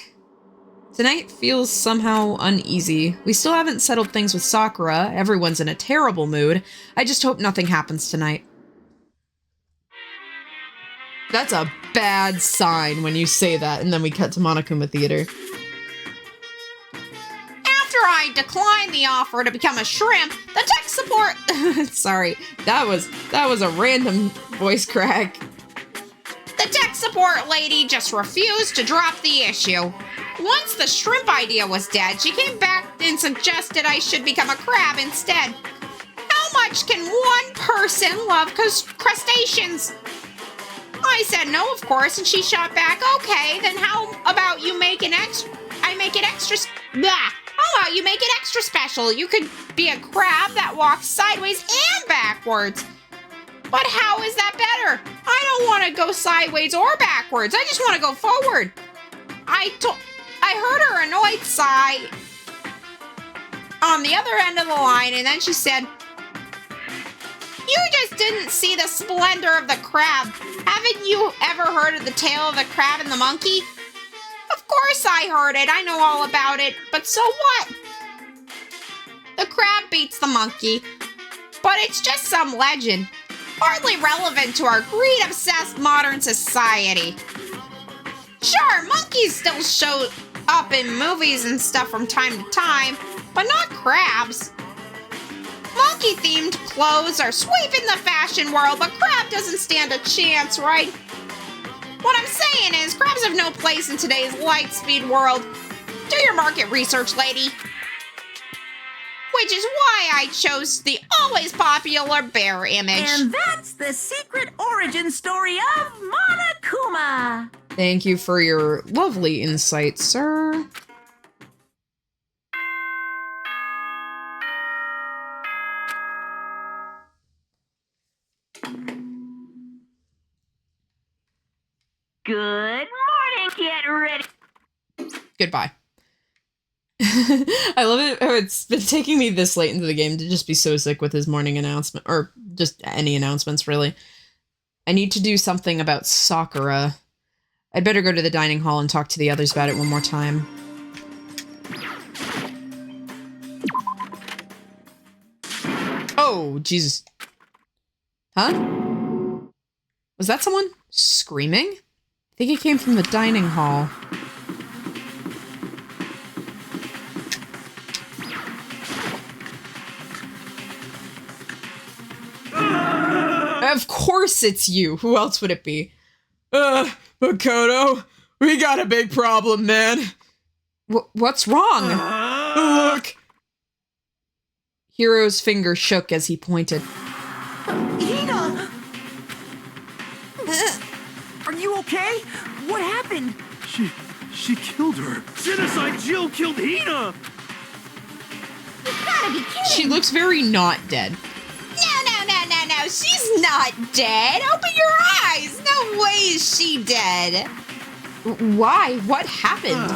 Tonight feels somehow uneasy. We still haven't settled things with Sakura. Everyone's in a terrible mood. I just hope nothing happens tonight. That's a bad sign when you say that, and then we cut to Monokuma Theater. After I declined the offer to become a shrimp, the tech support... Sorry, that was a random voice crack. The tech support lady just refused to drop the issue. Once the shrimp idea was dead, she came back and suggested I should become a crab instead. How much can one person love crustaceans? I said no, of course, and she shot back, okay, then how about you make an extra... How about you make it extra special? You could be a crab that walks sideways and backwards. But how is that better? I don't want to go sideways or backwards. I just want to go forward. I heard her annoyed sigh on the other end of the line, and then she said, "You just didn't see the splendor of the crab. Haven't you ever heard of the tale of the crab and the monkey?" Of course I heard it. I know all about it. But so what? The crab beats the monkey. But it's just some legend. Hardly relevant to our greed-obsessed modern society. Sure, monkeys still show up in movies and stuff from time to time, but not crabs. Monkey-themed clothes are sweeping the fashion world, but crab doesn't stand a chance, right? What I'm saying is, crabs have no place in today's light-speed world. Do your market research, lady. Which is why I chose the always popular bear image. And that's the secret origin story of Monokuma. Thank you for your lovely insight, sir. Good morning. Get ready. Goodbye. I love it how it's been taking me this late into the game to just be so sick with his morning announcement, or just any announcements, really. I need to do something about Sakura. I'd better go to the dining hall and talk to the others about it one more time. Oh, Jesus. Huh? Was that someone screaming? I think it came from the dining hall. Of course it's you. Who else would it be? Makoto, we got a big problem, man. What's wrong? Look. Hiro's finger shook as he pointed. Hina! Are you okay? What happened? She killed her. Genocide Jill killed Hina. You gotta be kidding! She looks very not dead. No, she's not dead. Open your eyes. No way is she dead. Why? What happened?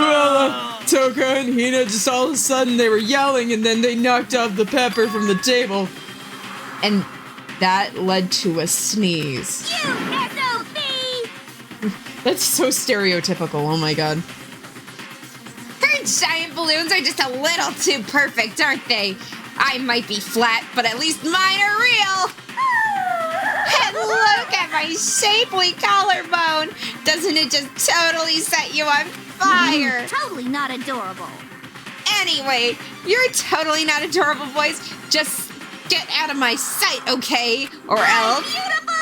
Well, Toka and Hina just all of a sudden they were yelling and then they knocked off the pepper from the table. And that led to a sneeze. You SOB! That's so stereotypical, oh my god. Her giant balloons are just a little too perfect, aren't they? I might be flat, but at least mine are real. And look at my shapely collarbone. Doesn't it just totally set you on fire? Totally not adorable. Anyway, you're totally not adorable, boys. Just get out of my sight, okay? Or else... Beautiful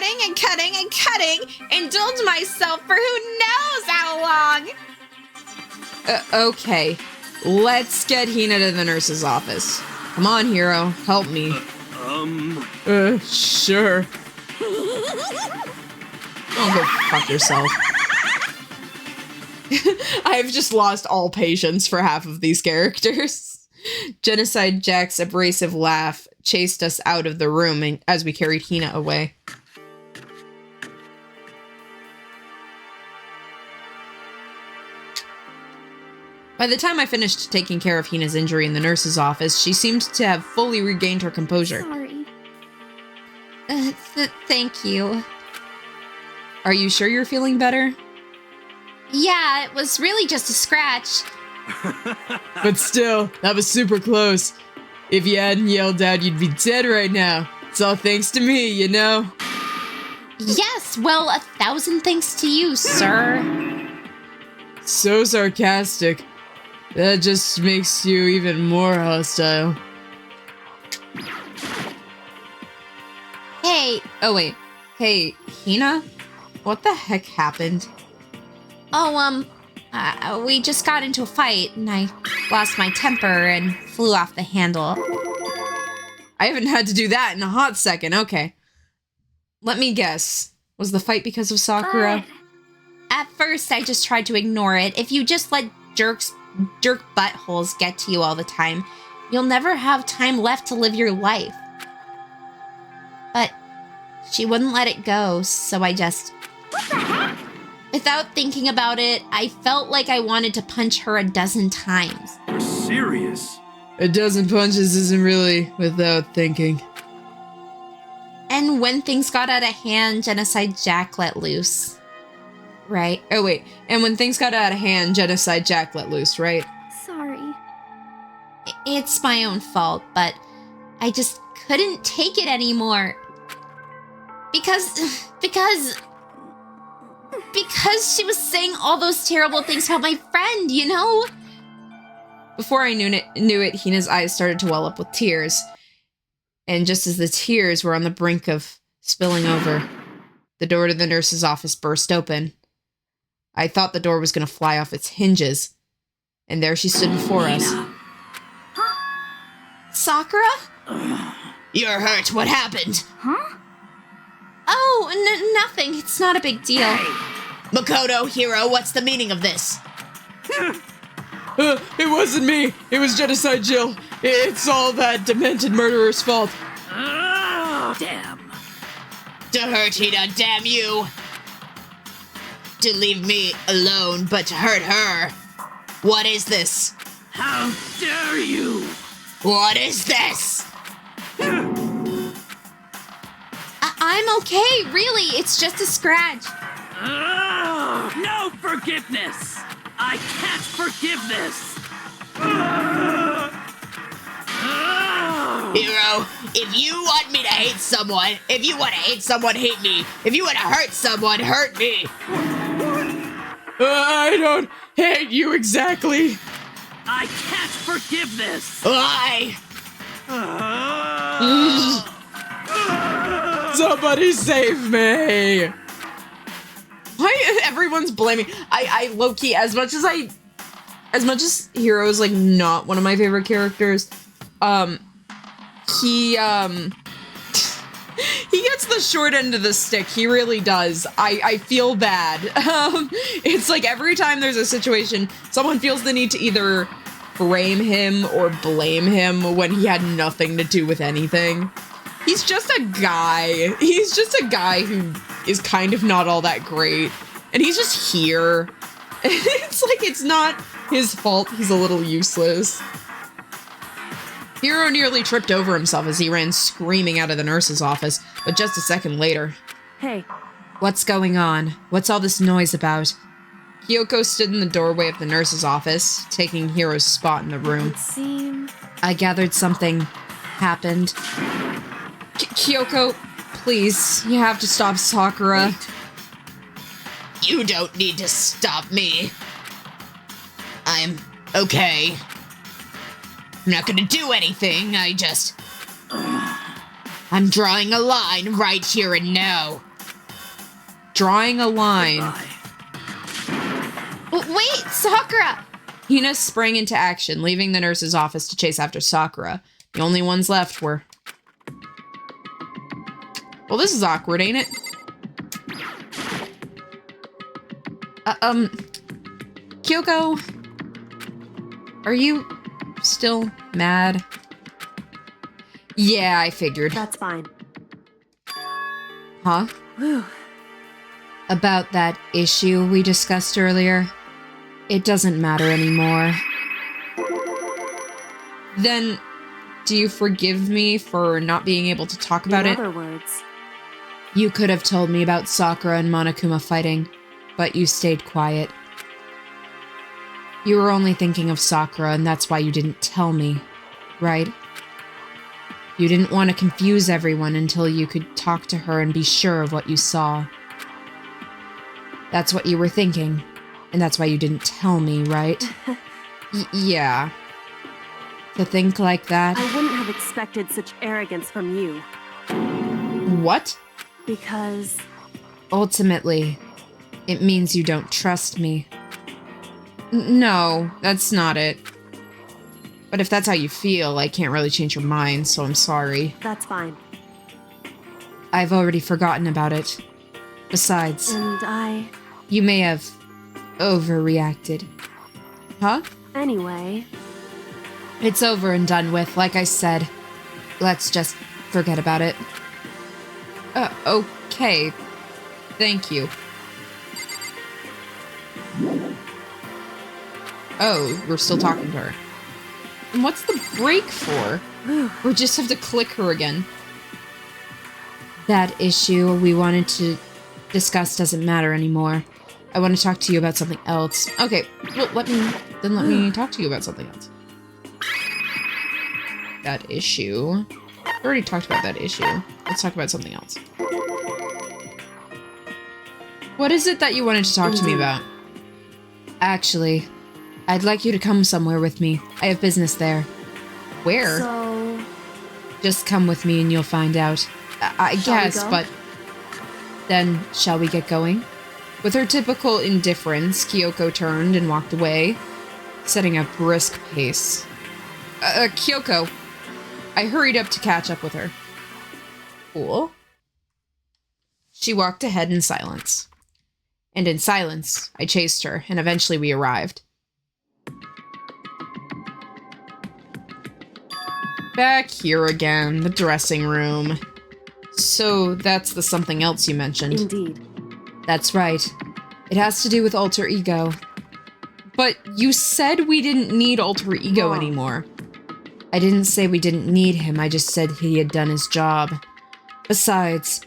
cutting and cutting and cutting, indulge myself for who knows how long. Okay, let's get Hina to the nurse's office. Come on, Hero, help me. Sure. Oh, go fuck yourself. I've just lost all patience for half of these characters. Genocide Jack's abrasive laugh chased us out of the room as we carried Hina away. By the time I finished taking care of Hina's injury in the nurse's office, she seemed to have fully regained her composure. Sorry. Thank you. Are you sure you're feeling better? Yeah, it was really just a scratch. But still, that was super close. If you hadn't yelled out, you'd be dead right now. It's all thanks to me, you know? Yes, well, 1,000 thanks to you, sir. So sarcastic. That just makes you even more hostile. Hey. Oh, wait. Hey, Hina? What the heck happened? Oh, we just got into a fight, and I lost my temper and flew off the handle. I haven't had to do that in a hot second. Okay. Let me guess. Was the fight because of Sakura? At first, I just tried to ignore it. If you just let jerk buttholes get to you all the time, you'll never have time left to live your life. But she wouldn't let it go, so I just... What the heck? Without thinking about it, I felt like I wanted to punch her a dozen times. You're serious? A dozen punches isn't really without thinking. And when things got out of hand, Genocide Jack let loose. Right? Oh, wait. And when things got out of hand, Genocide Jack let loose, right? Sorry. It's my own fault, but I just couldn't take it anymore. Because she was saying all those terrible things about my friend, you know? Before I knew it, Hina's eyes started to well up with tears. And just as the tears were on the brink of spilling over, the door to the nurse's office burst open. I thought the door was going to fly off its hinges. And there she stood before us. Sakura? You're hurt. What happened? Huh? Oh, nothing. It's not a big deal. Makoto, Hero, what's the meaning of this? It wasn't me. It was Genocide Jill. It's all that demented murderer's fault. Damn. To hurt Hina, damn you. To leave me alone, but to hurt her. What is this? How dare you? What is this? I'm okay, really. It's just a scratch. No forgiveness. I can't forgive this. Hero, if you want me to hate someone, if you want to hate someone, hate me. If you want to hurt someone, hurt me. I don't hate you exactly. I can't forgive this. Why? Somebody save me. Why everyone's blaming? I low-key, as much as Hero's like not one of my favorite characters, he gets the short end of the stick. He really does. I feel bad. It's like every time there's a situation, someone feels the need to either frame him or blame him when he had nothing to do with anything. He's just a guy. He's just a guy who is kind of not all that great. And he's just here. It's like it's not his fault he's a little useless. Hero nearly tripped over himself as he ran screaming out of the nurse's office, but just a second later. Hey. What's going on? What's all this noise about? Kyoko stood in the doorway of the nurse's office, taking Hiro's spot in the room. It seemed... I gathered something happened. Kyoko, please, you have to stop Sakura. Wait. You don't need to stop me. I'm okay. I'm not gonna do anything, I'm drawing a line right here and now. drawing a line. Wait, Sakura! Hina sprang into action, leaving the nurse's office to chase after Sakura. The only ones left were... Well, this is awkward, ain't it? Kyoko, are you still mad? Yeah, I figured. That's fine. Huh? Whew. About that issue we discussed earlier? It doesn't matter anymore. Then, do you forgive me for not being able to talk about it? In other words, You could have told me about Sakura and Monokuma fighting, but you stayed quiet. You were only thinking of Sakura, and that's why you didn't tell me, right? You didn't want to confuse everyone until you could talk to her and be sure of what you saw. That's what you were thinking, and that's why you didn't tell me, right? Yeah. To think like that... I wouldn't have expected such arrogance from you. What? Because... Ultimately, it means you don't trust me. No, that's not it. But if that's how you feel, I can't really change your mind, so I'm sorry. That's fine. I've already forgotten about it. Besides... And You may have... overreacted. Huh? Anyway... It's over and done with, like I said. Let's just forget about it. Okay. Thank you. Oh, we're still talking to her. And what's the break for? We just have to click her again. That issue we wanted to discuss doesn't matter anymore. I want to talk to you about something else. Okay, well, let me talk to you about something else. That issue. We already talked about that issue. Let's talk about something else. What is it that you wanted to talk to me about? Actually, I'd like you to come somewhere with me. I have business there. Where? So... Just come with me and you'll find out. I guess, but... Then, shall we get going? With her typical indifference, Kyoko turned and walked away, setting a brisk pace. Kyoko. I hurried up to catch up with her. Cool. She walked ahead in silence. And in silence, I chased her, and eventually we arrived. Back here again, the dressing room. So that's the something else you mentioned. Indeed. That's right. It has to do with alter ego. But you said we didn't need alter ego anymore. I didn't say we didn't need him, I just said he had done his job. Besides,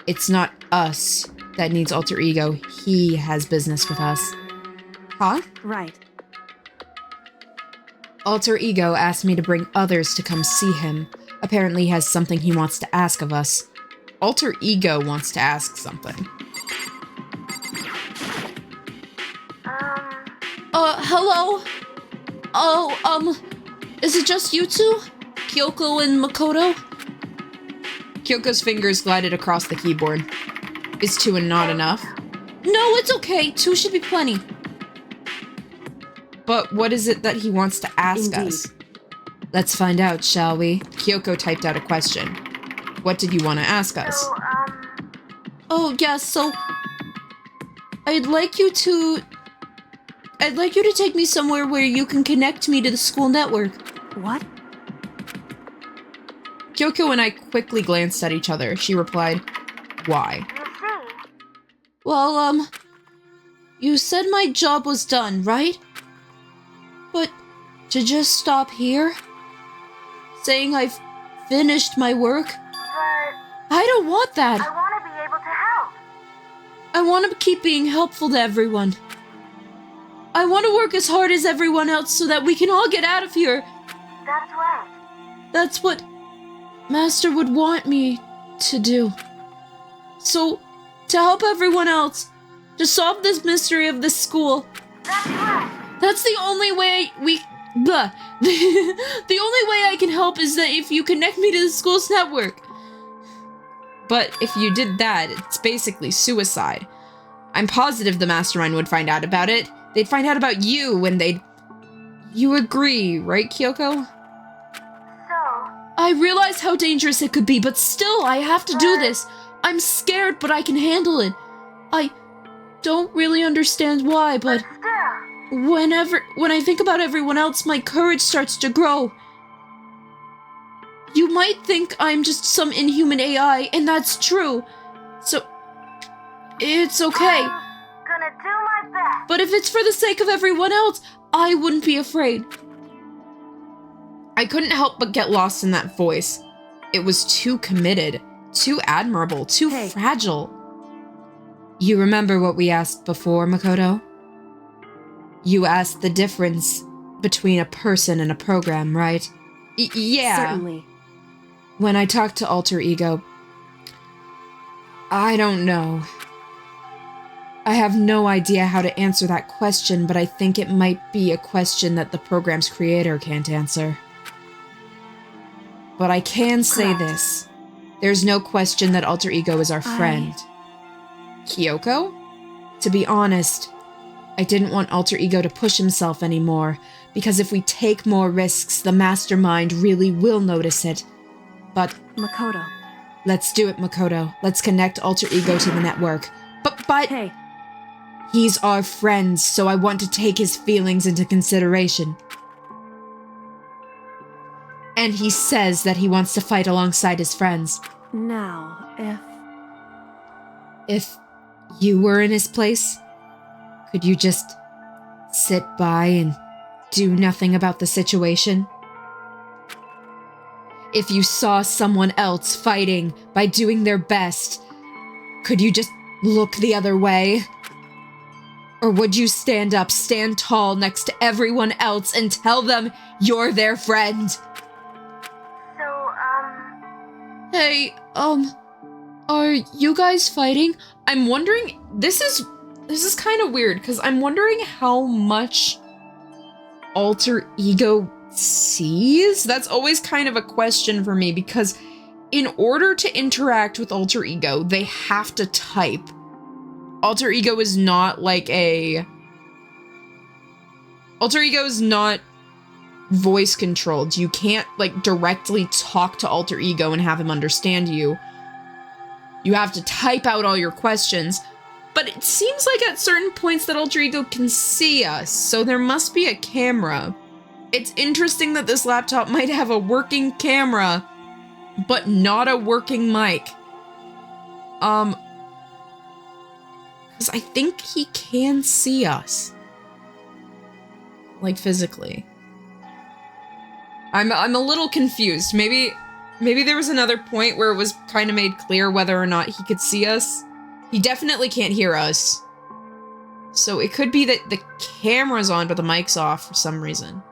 it's not us that needs alter ego, he has business with us. Huh? Right. Alter ego asked me to bring others to come see him. Apparently he has something he wants to ask of us. Alter ego wants to ask something. Hello? Oh, is it just you two? Kyoko and Makoto? Kyoko's fingers glided across the keyboard. Is two and not enough? No, it's okay. Two should be plenty. But what is it that he wants to ask us? Let's find out, shall we? Kyoko typed out a question. What did you want to ask us? Oh, yeah, so... I'd like you to take me somewhere where you can connect me to the school network. What? Kyoko and I quickly glanced at each other. She replied, why? Well, you said my job was done, right? But to just stop here? Saying I've finished my work? I don't want that. I want to be able to help. I want to keep being helpful to everyone. I want to work as hard as everyone else so that we can all get out of here. That's right. That's what Master would want me to do. So, to help everyone else, to solve this mystery of this school. That's right. That's the only way the only way I can help is that if you connect me to the school's network. But if you did that, it's basically suicide. I'm positive the mastermind would find out about it. They'd find out about you and they'd... You agree, right, Kyoko? I realize how dangerous it could be, but still, I have to do this. I'm scared, but I can handle it. I don't really understand why, but when I think about everyone else, my courage starts to grow. You might think I'm just some inhuman AI, and that's true. So, it's okay. I'm gonna do my best. But if it's for the sake of everyone else, I wouldn't be afraid. I couldn't help but get lost in that voice. It was too committed, too admirable, too fragile. You remember what we asked before, Makoto? You asked the difference between a person and a program, right? Yeah. Certainly. When I talked to Alter Ego, I don't know. I have no idea how to answer that question, but I think it might be a question that the program's creator can't answer. But I can say this. There's no question that Alter Ego is our friend. Kyoko? To be honest, I didn't want Alter Ego to push himself anymore, because if we take more risks, the mastermind really will notice it. But... Makoto. Let's do it, Makoto. Let's connect Alter Ego to the network. But... Hey. He's our friend, so I want to take his feelings into consideration. And he says that he wants to fight alongside his friends. Now, If you were in his place, could you just sit by and do nothing about the situation? If you saw someone else fighting by doing their best, could you just look the other way? Or would you stand up, stand tall next to everyone else and tell them you're their friend? Hey, are you guys fighting? I'm wondering, this is kind of weird, because I'm wondering how much Alter Ego sees? That's always kind of a question for me, because in order to interact with Alter Ego, they have to type. Alter Ego is not like a... Alter Ego is not voice controlled. You can't like directly talk to Alter Ego and have him understand you. You have to type out all your questions, but it seems like at certain points that Alter Ego can see us, so there must be a camera. It's interesting that this laptop might have a working camera, but not a working mic. Because I think he can see us. Like physically. I'm a little confused. Maybe there was another point where it was kind of made clear whether or not he could see us. He definitely can't hear us. So it could be that the camera's on but the mic's off for some reason.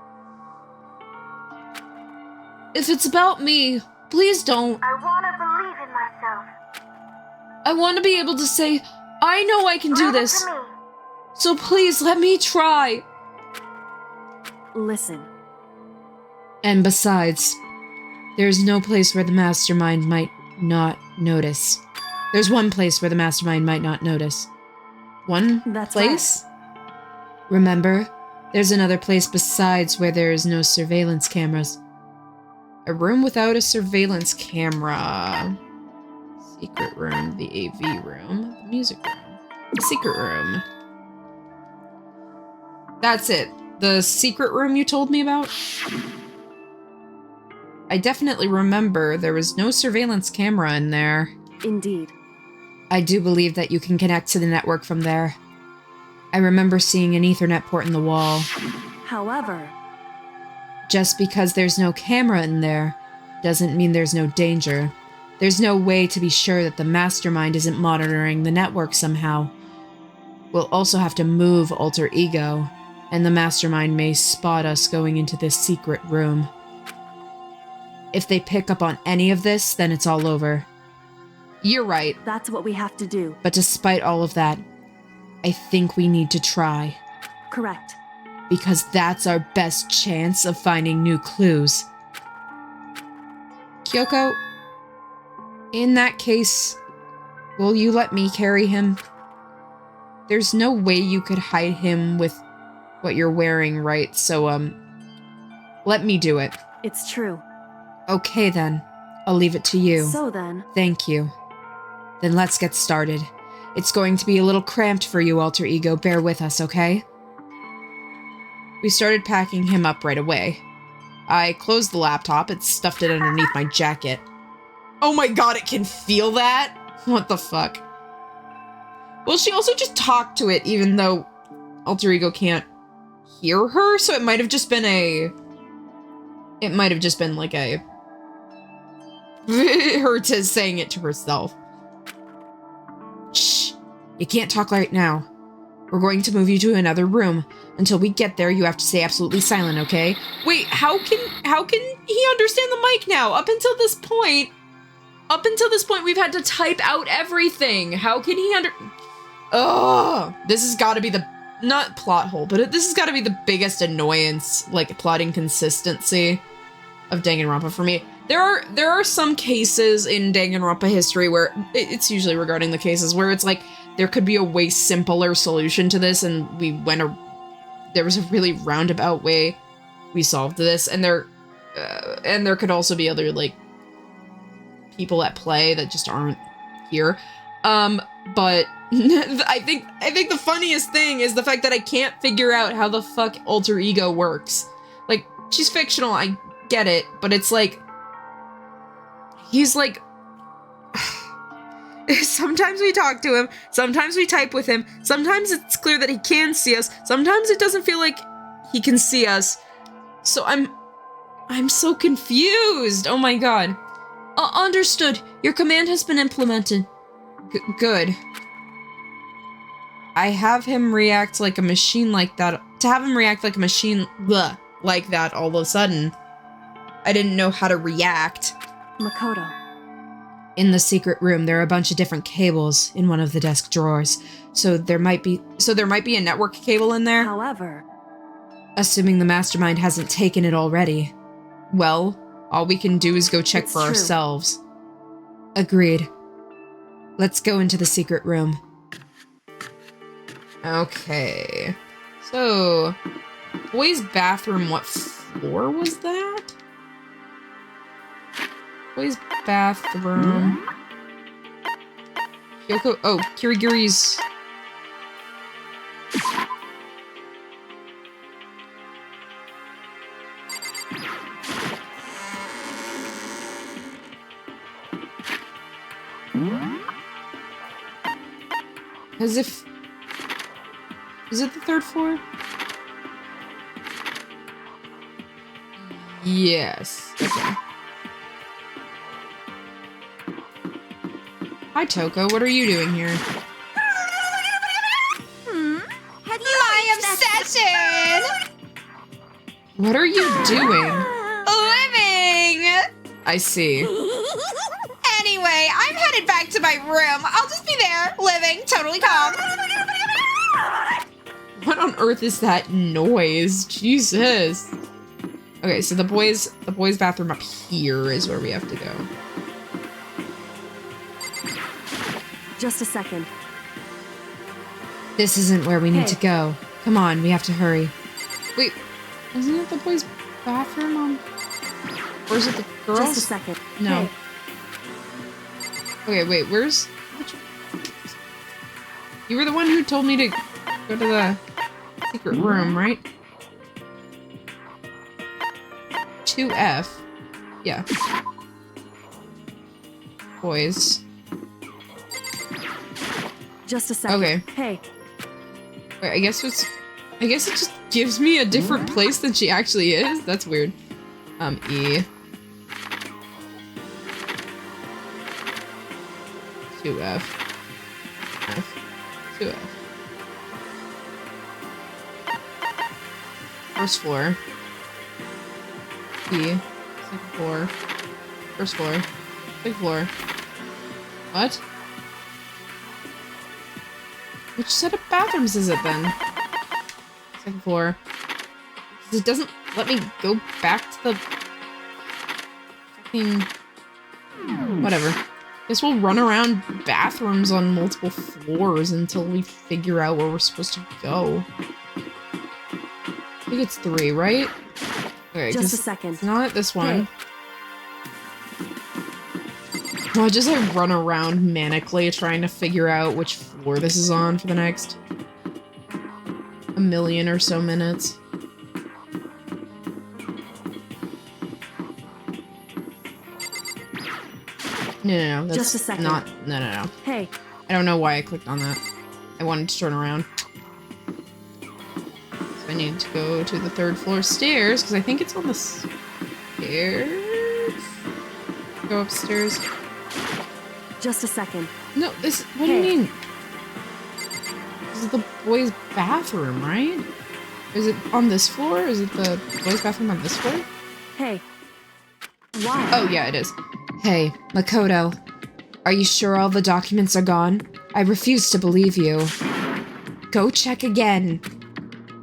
If it's about me, please don't. I want to believe in myself. I want to be able to say, I know I can do this. To me. So please let me try. listen. And besides, there's no place where the mastermind might not notice. There's one place where the mastermind might not notice. One That's place? Remember, there's another place besides where there is no surveillance cameras. A room without a surveillance camera. Secret room, the AV room, the music room, the secret room. That's it. The secret room you told me about? I definitely remember there was no surveillance camera in there. Indeed. I do believe that you can connect to the network from there. I remember seeing an Ethernet port in the wall. However, just because there's no camera in there doesn't mean there's no danger. There's no way to be sure that the mastermind isn't monitoring the network somehow. We'll also have to move Alter Ego, and the mastermind may spot us going into this secret room. If they pick up on any of this, then it's all over. You're right. That's what we have to do. But despite all of that, I think we need to try. Correct. Because that's our best chance of finding new clues. Kyoko, In that case, will you let me carry him? There's no way you could hide him with what you're wearing, right? So, let me do it. It's true. Okay, then. I'll leave it to you. So then... Thank you. Then let's get started. It's going to be a little cramped for you, Alter Ego. Bear with us, okay? We started packing him up right away. I closed the laptop and stuffed it underneath my jacket. Oh my god, it can feel that? What the fuck? Well, she also just talked to it, even though Alter Ego can't hear her, so it might have just been a... It might have just been like a... her saying it to herself. Shh! You can't talk right now. We're going to move you to another room. Until we get there, you have to stay absolutely silent, okay? Wait, how can he understand the mic now? Up until this point, we've had to type out everything. How can he Oh, this has got to be the, not plot hole, but this has got to be the biggest annoyance, like plot inconsistency of Danganronpa for me. There are some cases in Danganronpa history where it's usually regarding the cases where it's like there could be a way simpler solution to this, and there was a really roundabout way we solved this, and there could also be other like people at play that just aren't here. But I think the funniest thing is the fact that I can't figure out how the fuck Alter Ego works. Like, she's fictional, I get it, but it's like he's like sometimes we talk to him, sometimes we type with him, sometimes it's clear that he can see us, sometimes it doesn't feel like he can see us. So I'm so confused. Oh my god. Understood. Your command has been implemented. Good. I have him react like a machine like that. To have him react like a machine like that all of a sudden, I didn't know how to react. Makoto. In the secret room, there are a bunch of different cables in one of the desk drawers. So there might be a network cable in there. However, assuming the mastermind hasn't taken it already. Well, all we can do is go check for ourselves. Agreed. Let's go into the secret room. Okay. So, boys' bathroom, what floor was that? Boys' bathroom. Kyoko, oh, Kirigiri's. As if... Is it the third floor? Yes. Okay. Hi, Toko. What are you doing here? Have you My obsession! What are you doing? Living! I see. Anyway, I'm headed back to my room. I'll just be there, living, totally calm. What on earth is that noise? Jesus. Okay, so the boys' bathroom up here is where we have to go. just a second. This isn't where we need to go. Come on, we have to hurry. Wait, isn't it the boys' bathroom? Or is it the girls'? Just a second. No. Hey. Okay, wait, where's... You were the one who told me to go to the secret room, right? 2F. Yeah. Boys. Just a second. Okay. Hey. Wait, I guess it just gives me a different place than she actually is. That's weird. E. 2F. F. 2F. First floor. E. Second floor. First floor. Second floor. What? Which set of bathrooms is it then? Second floor. It doesn't let me go back to the fucking... Whatever. Guess we'll run around bathrooms on multiple floors until we figure out where we're supposed to go. I think it's 3, right? Okay, just a second. It's not this one. Well, just like run around manically trying to figure out which floor this is on for the next 1,000,000 or so minutes. No, that's just a second. Not. No. Hey. I don't know why I clicked on that. I wanted to turn around. So I need to go to the 3rd floor stairs because I think it's on the stairs. Go upstairs. Just a second. No, this. What do you mean? This is the boys' bathroom, right? Is it on this floor? Is it the boys' bathroom on this floor? Hey. Why? Oh, yeah, it is. Hey, Makoto. Are you sure all the documents are gone? I refuse to believe you. Go check again.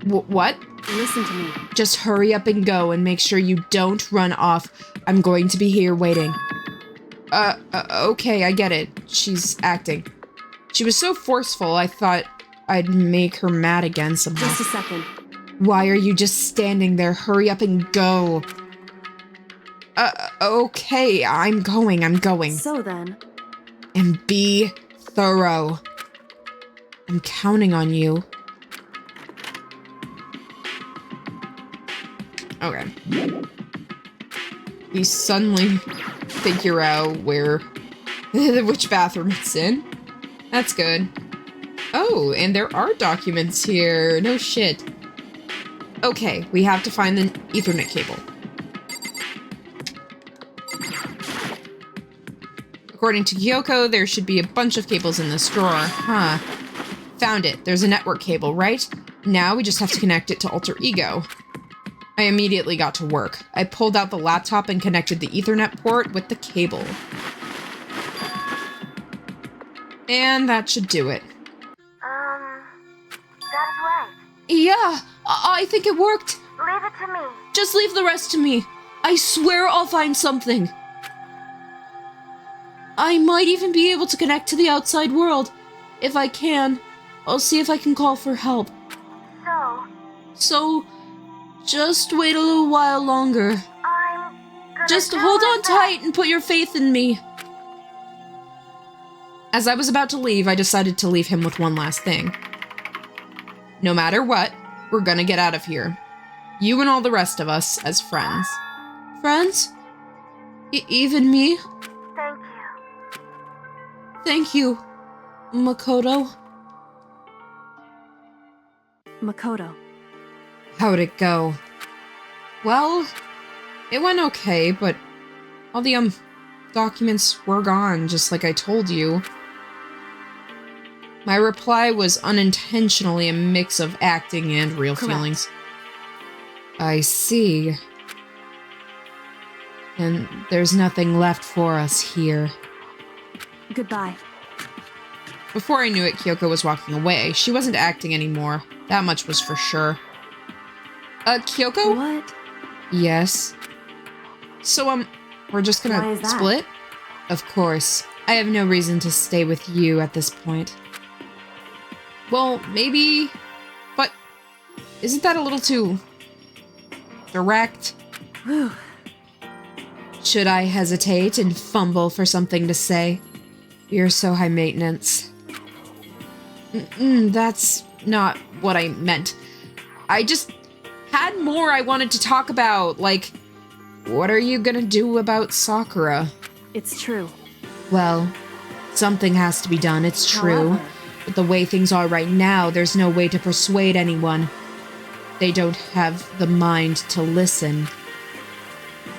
What? Listen to me. Just hurry up and go and make sure you don't run off. I'm going to be here waiting. Okay, I get it. She's acting. She was so forceful, I thought I'd make her mad again somehow. Just a second. Why are you just standing there? Hurry up and go. Okay, I'm going. So then. And be thorough. I'm counting on you. Okay. We suddenly figure out which bathroom it's in. That's good. Oh, and there are documents here. No shit. Okay, we have to find the Ethernet cable. According to Kyoko, there should be a bunch of cables in this drawer. Huh. Found it. There's a network cable, right? Now we just have to connect it to Alter Ego. I immediately got to work. I pulled out the laptop and connected the Ethernet port with the cable. And that should do it. That's right. Yeah, I think it worked. Leave it to me. Just leave the rest to me. I swear I'll find something. I might even be able to connect to the outside world. If I can, I'll see if I can call for help. So, just wait a little while longer. I'm gonna Just hold on tight and put your faith in me. As I was about to leave, I decided to leave him with one last thing. No matter what, we're gonna get out of here. You and all the rest of us as friends. Friends? Even me? Thank you. Thank you, Makoto. Makoto. How'd it go? Well, it went okay, but all the, documents were gone, just like I told you. My reply was unintentionally a mix of acting and real feelings. I see. And there's nothing left for us here. Goodbye. Before I knew it, Kyoko was walking away. She wasn't acting anymore. That much was for sure. Kyoko? What? Yes. So, we're just Why gonna is that? split? Of course. I have no reason to stay with you at this point. Well, maybe... But... Isn't that a little too... direct? Whew. Should I hesitate and fumble for something to say? You're so high maintenance. That's not what I meant. I just had more I wanted to talk about, like, what are you gonna do about Sakura? It's true. Well, something has to be done, it's true. However, But the way things are right now, there's no way to persuade anyone. They don't have the mind to listen.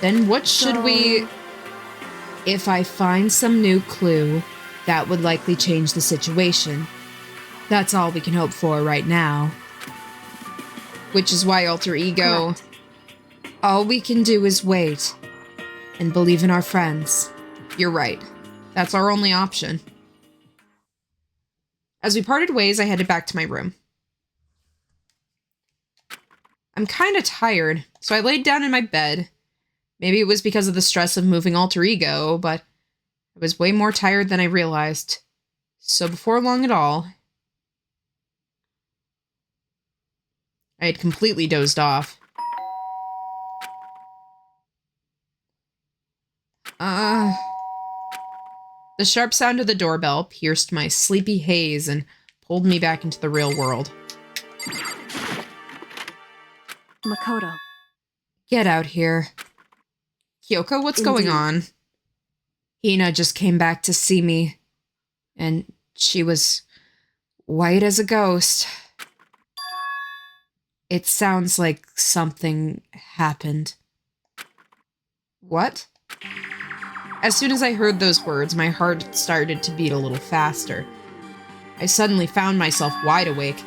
Then what should we... If I find some new clue, that would likely change the situation. That's all we can hope for right now. Which is why Alter Ego... Correct. All we can do is wait. And believe in our friends. You're right. That's our only option. As we parted ways, I headed back to my room. I'm kinda tired, so I laid down in my bed. Maybe it was because of the stress of moving Alter Ego, but I was way more tired than I realized. So before long at all, I had completely dozed off. The sharp sound of the doorbell pierced my sleepy haze and pulled me back into the real world. Makoto. Get out here. Kyoko, what's going on? Hina just came back to see me, and she was white as a ghost. It sounds like something happened. What? As soon as I heard those words, my heart started to beat a little faster. I suddenly found myself wide awake.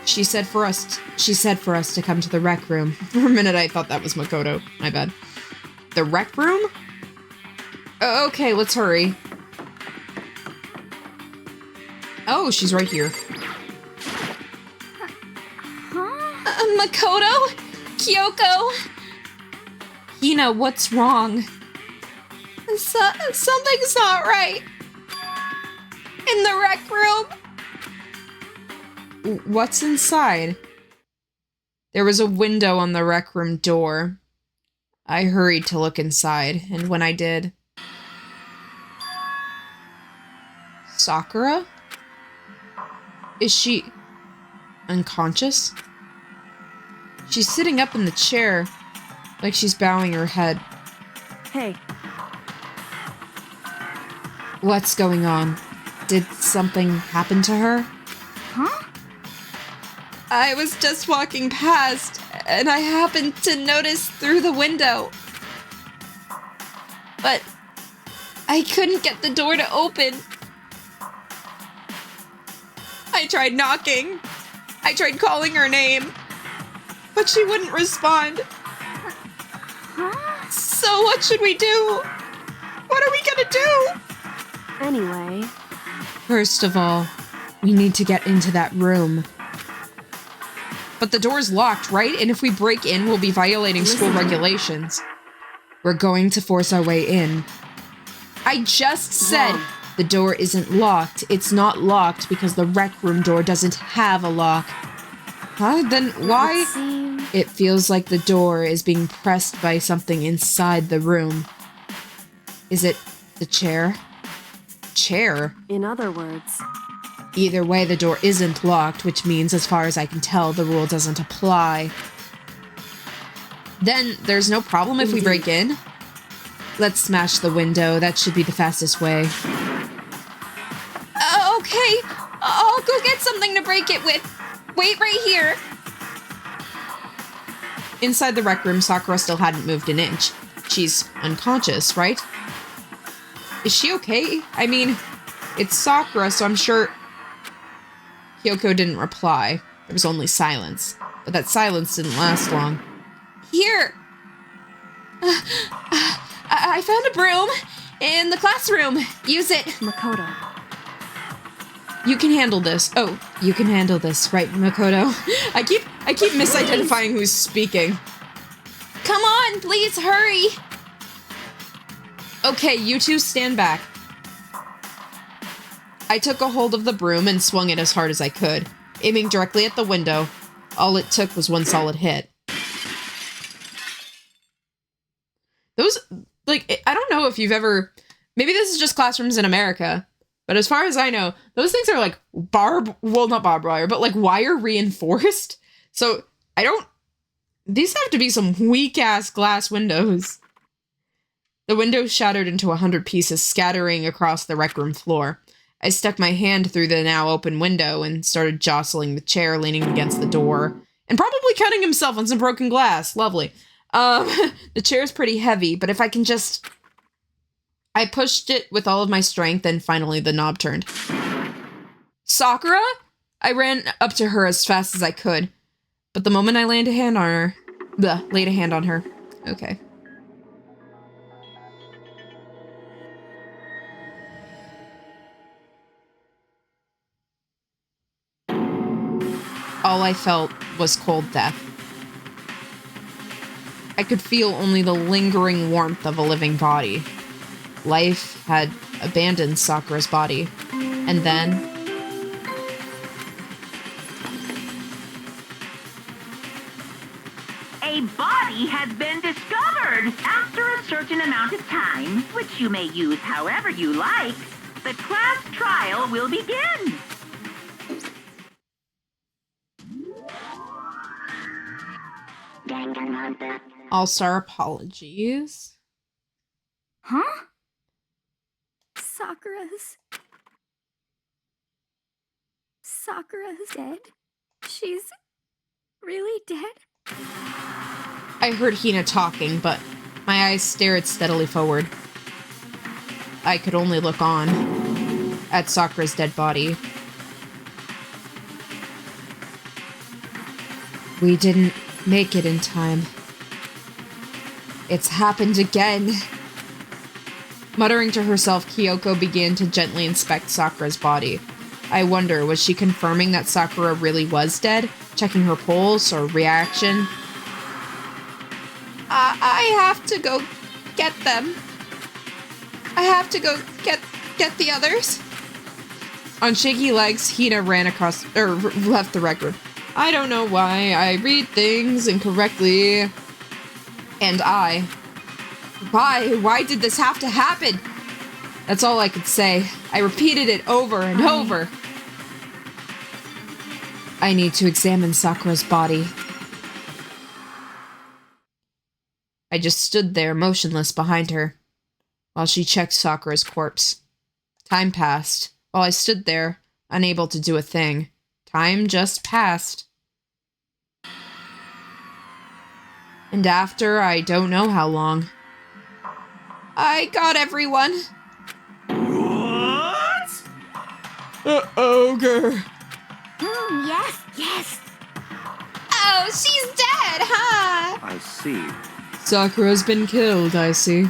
She said for us to come to the rec room. For a minute, I thought that was Makoto. My bad. The rec room? Okay, let's hurry. Oh, she's right here. Makoto? Kyoko? Hina, what's wrong? Something's not right. In the rec room. What's inside? There was a window on the rec room door. I hurried to look inside, and when I did... Sakura? Is she... unconscious? She's sitting up in the chair, like she's bowing her head. Hey. What's going on? Did something happen to her? Huh? I was just walking past, and I happened to notice through the window. But I couldn't get the door to open. I tried knocking. I tried calling her name. But she wouldn't respond. Huh? So what should we do? What are we gonna do? Anyway. First of all, we need to get into that room. But the door's locked, right? And if we break in, we'll be violating school regulations. We're going to force our way in. I just said the door isn't locked. It's not locked because the rec room door doesn't have a lock. Huh? Then why? It feels like the door is being pressed by something inside the room. Is it the chair? Chair? In other words. Either way, the door isn't locked, which means, as far as I can tell, the rule doesn't apply. Then, there's no problem if we break in? Let's smash the window. That should be the fastest way. Okay. I'll go get something to break it with. Wait right here. Inside the rec room, Sakura still hadn't moved an inch. She's unconscious, right? Is she okay? I mean, it's Sakura, so I'm sure... Kyoko didn't reply. There was only silence. But that silence didn't last long. Here. I found a broom in the classroom. Use it. Makoto. You can handle this. Oh, you can handle this, right, Makoto? I keep misidentifying who's speaking. Come on, please hurry. Okay, you two stand back. I took a hold of the broom and swung it as hard as I could, aiming directly at the window. All it took was one solid hit. Those, like, I don't know if you've ever... Maybe this is just classrooms in America, but as far as I know, those things are like not barbed wire, but like wire reinforced. So these have to be some weak-ass glass windows. The window shattered into 100 pieces, scattering across the rec room floor. I stuck my hand through the now open window and started jostling the chair leaning against the door, and probably cutting himself on some broken glass. Lovely. The chair's pretty heavy, but if I can just... I pushed it with all of my strength, and finally the knob turned. Sakura? I ran up to her as fast as I could, but the moment I laid a hand on her... Okay. All I felt was cold death. I could feel only the lingering warmth of a living body. life had abandoned Sakura's body. And then... A body has been discovered. After a certain amount of time, which you may use however you like, the class trial will begin. All-star apologies. Huh? Sakura's dead? She's really dead? I heard Hina talking, but my eyes stared steadily forward. I could only look on at Sakura's dead body. We didn't make it in time. It's happened again. Muttering to herself, Kyoko began to gently inspect Sakura's body. I wonder, was she confirming that Sakura really was dead? Checking her pulse or reaction? I have to go get them. I have to go get the others. On shaky legs, Hina ran across, left the record. I don't know why I read things incorrectly. And why did this have to happen? That's all I could say. I repeated it over and over. I need to examine Sakura's body. I just stood there, motionless behind her, while she checked Sakura's corpse. Time passed, while I stood there, unable to do a thing. Time just passed. And after I don't know how long, I got everyone. What? Ogre. Yes. Oh, she's dead, huh? I see. Sakura's been killed, I see.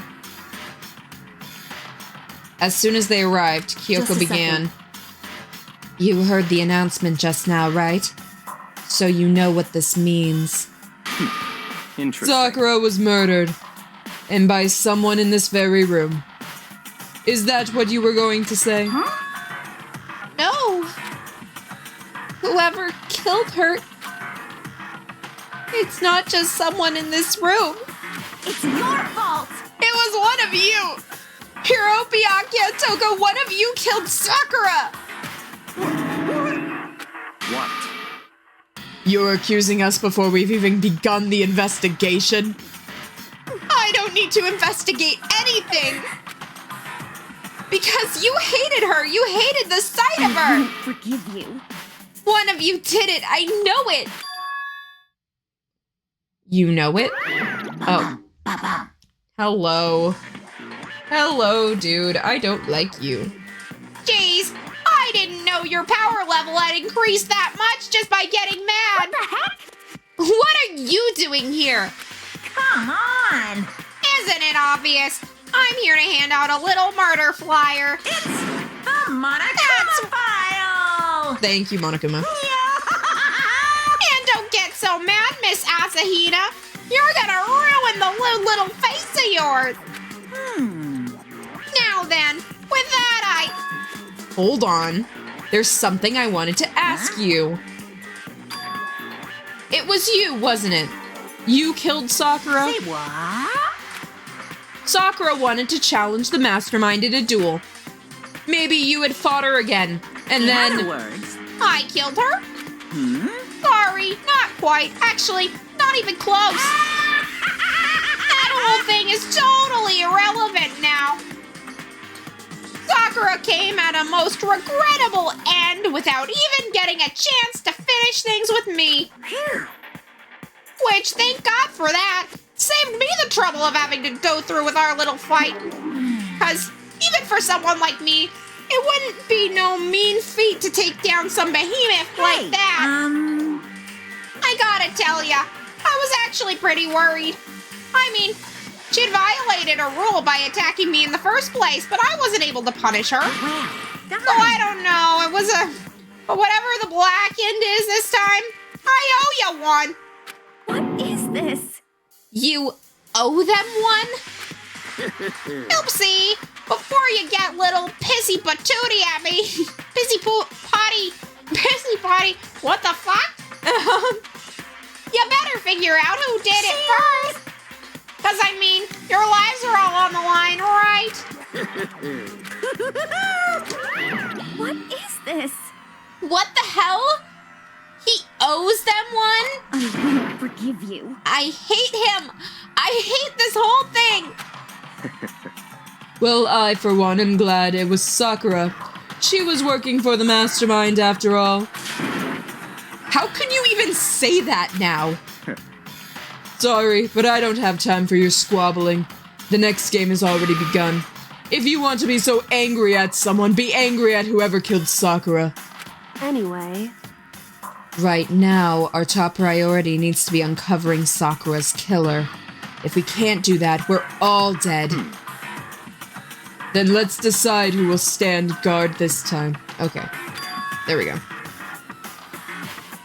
As soon as they arrived, Kyoko began. You heard the announcement just now, right? So you know what this means. Interesting. Sakura was murdered. And by someone in this very room. Is that what you were going to say? Huh? No. Whoever killed her... It's not just someone in this room. It's your fault! It was one of you! Hiropi, Akio, Toko, one of you killed Sakura! What? You're accusing us before we've even begun the investigation? I don't need to investigate anything! Because you hated her! You hated the sight of her! I forgive you. One of you did it! I know it! You know it? Oh. Hello. Hello, dude. I don't like you. Jeez, I didn't know your power level had increased that much just by getting mad! What the heck? What are you doing here? Come on! Isn't it obvious? I'm here to hand out a little murder flyer. It's the Monokuma file! Thank you, Monokuma. And don't get so mad, Miss Asahina. You're gonna ruin the little face of yours. Now then, with that Hold on. There's something I wanted to ask you. It was you, wasn't it? You killed Sakura? Say what? Sakura wanted to challenge the mastermind in a duel. Maybe you had fought her again, and In then... other words, I killed her. Sorry, not quite. Actually, not even close. That whole thing is totally irrelevant now. Sakura came at a most regrettable end without even getting a chance to finish things with me. Which, thank God for that, saved me the trouble of having to go through with our little fight. Because even for someone like me, it wouldn't be no mean feat to take down some behemoth like that. I gotta tell ya, I was actually pretty worried. I mean, she'd violated a rule by attacking me in the first place, but I wasn't able to punish her. So I don't know, it was but whatever the black end is this time, I owe ya one. What is this? You owe them one? Oopsie! before you get little pissy patootie at me. Pissy potty. What the fuck? You better figure out who did it first. Because, I mean, your lives are all on the line, right? What is this? What the hell? He owes them one? I won't forgive you. I hate him. I hate this whole thing. Well, I, for one, am glad it was Sakura. She was working for the mastermind, after all. How can you even say that now? Sorry, but I don't have time for your squabbling. The next game has already begun. If you want to be so angry at someone, be angry at whoever killed Sakura. Anyway, Right now, our top priority needs to be uncovering Sakura's killer. If we can't do that, we're all dead. Then let's decide who will stand guard this time. Okay. There we go.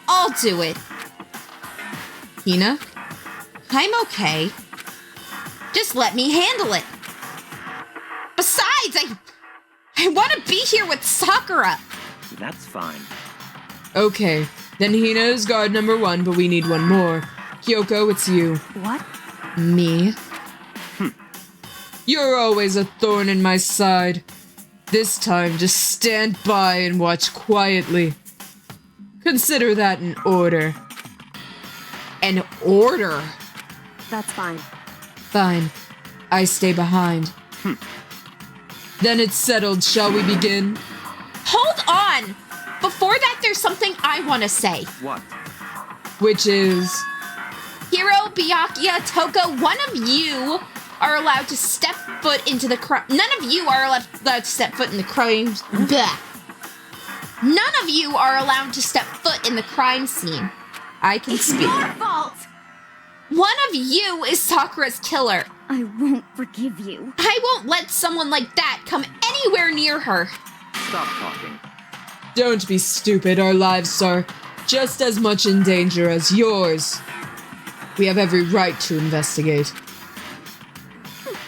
I'll do it. Hina? I'm okay. Just let me handle it. Besides, I want to be here with Sakura. That's fine. Okay. Then Hina is guard number 1, but we need one more. Kyoko, it's you. what? Me? You're always a thorn in my side. This time, just stand by and watch quietly. Consider that an order. An order? That's fine. Fine. I stay behind. Then it's settled. Shall we begin? Hold on! Before that, there's something I want to say. What? Which is... Hiro, Byakuya, Toko, one of you are allowed to step foot into the crime. None of you are allowed to step foot in the crime. None of you are allowed to step foot in the crime scene. I can speak. Your fault! One of you is Sakura's killer. I won't forgive you. I won't let someone like that come anywhere near her. Stop talking. Don't be stupid. Our lives are just as much in danger as yours. We have every right to investigate.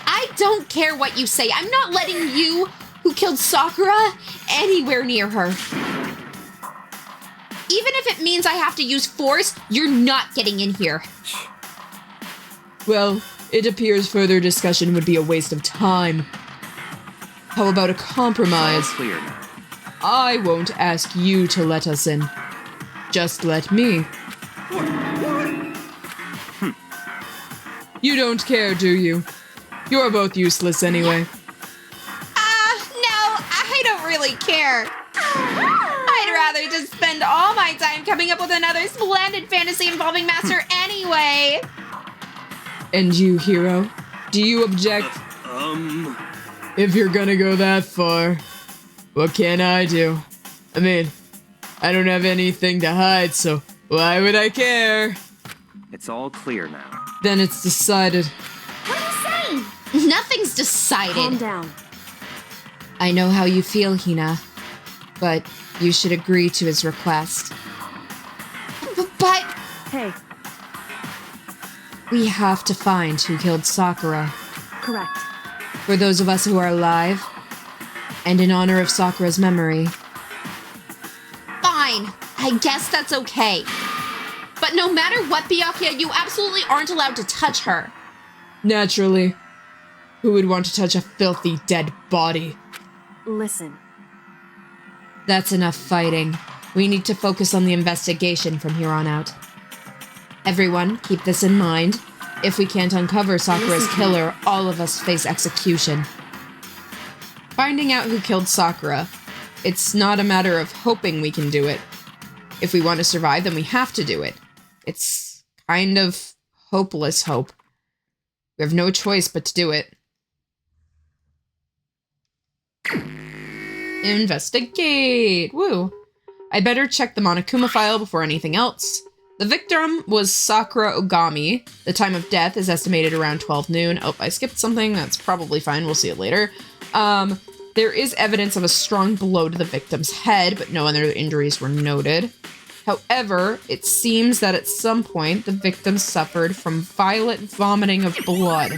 I don't care what you say. I'm not letting you, who killed Sakura, anywhere near her. Even if it means I have to use force, you're not getting in here. Well, it appears further discussion would be a waste of time. How about a compromise? It's all clear now. I won't ask you to let us in. Just let me. You don't care, do you? You're both useless anyway. No, I don't really care. I'd rather just spend all my time coming up with another splendid fantasy involving Master anyway. And you, Hiro? Do you object? If you're gonna go that far, what can I do? I mean, I don't have anything to hide, so why would I care? It's all clear now. Then it's decided. What are you saying? Nothing's decided. Calm down. I know how you feel, Hina, but you should agree to his request. But Hey, We have to find who killed Sakura. correct. For those of us who are alive, and in honor of Sakura's memory. fine. I guess that's okay. But no matter what, Byakuya, you absolutely aren't allowed to touch her. Naturally. Who would want to touch a filthy dead body? Listen, That's enough fighting. We need to focus on the investigation from here on out. Everyone, keep this in mind. If we can't uncover Sakura's killer, all of us face execution. Finding out who killed Sakura. It's not a matter of hoping we can do it. If we want to survive, then we have to do it. It's kind of hopeless hope. We have no choice but to do it. Investigate! Woo! I better check the Monokuma file before anything else. The victim was Sakura Ogami. The time of death is estimated around 12 noon. Oh, I skipped something. That's probably fine. We'll see it later. There is evidence of a strong blow to the victim's head, but no other injuries were noted. However, it seems that at some point, the victim suffered from violent vomiting of blood.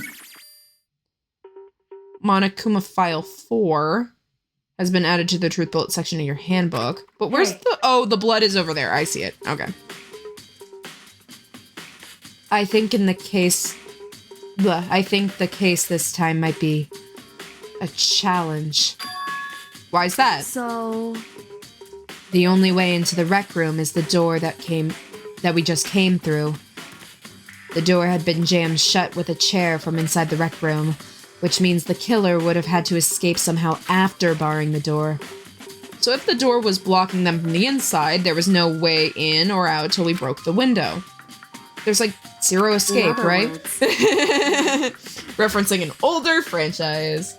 Monokuma File 4 has been added to the Truth Bullet section of your handbook. But where's the blood is over there. I see it. Okay. I think the case this time might be a challenge. Why's that? So... The only way into the rec room is the door that we just came through. The door had been jammed shut with a chair from inside the rec room, which means the killer would have had to escape somehow after barring the door. So if the door was blocking them from the inside, there was no way in or out till we broke the window. There's like zero escape, right? Referencing an older franchise.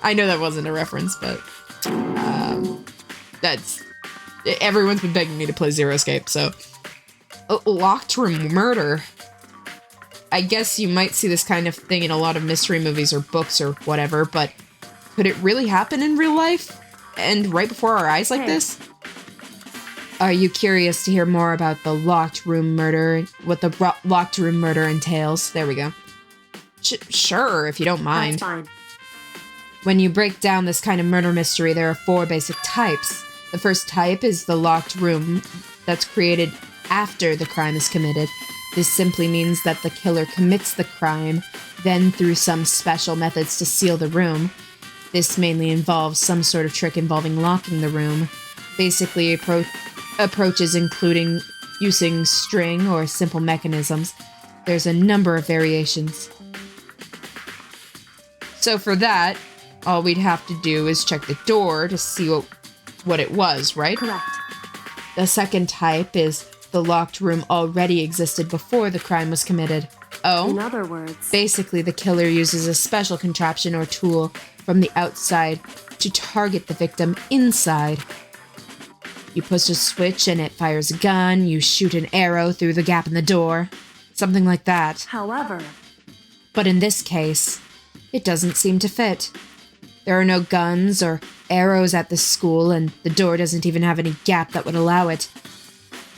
I know that wasn't a reference, but that's... Everyone's been begging me to play Zero Escape, so... Locked room murder. I guess you might see this kind of thing in a lot of mystery movies or books or whatever, but could it really happen in real life? And right before our eyes like this? Are you curious to hear more about the locked room murder, what the locked room murder entails? There we go. Sure, if you don't mind. That's fine. When you break down this kind of murder mystery, there are 4 basic types. The first type is the locked room that's created after the crime is committed. This simply means that the killer commits the crime, then through some special methods to seal the room. This mainly involves some sort of trick involving locking the room. Basically, approaches including using string or simple mechanisms. There's a number of variations. So for that, all we'd have to do is check the door to see what it was, right? Correct. The second type is the locked room already existed before the crime was committed. Oh? In other words... Basically, the killer uses a special contraption or tool from the outside to target the victim inside. You push a switch and it fires a gun, you shoot an arrow through the gap in the door. Something like that. However... But in this case, it doesn't seem to fit. There are no guns or arrows at the school, and the door doesn't even have any gap that would allow it.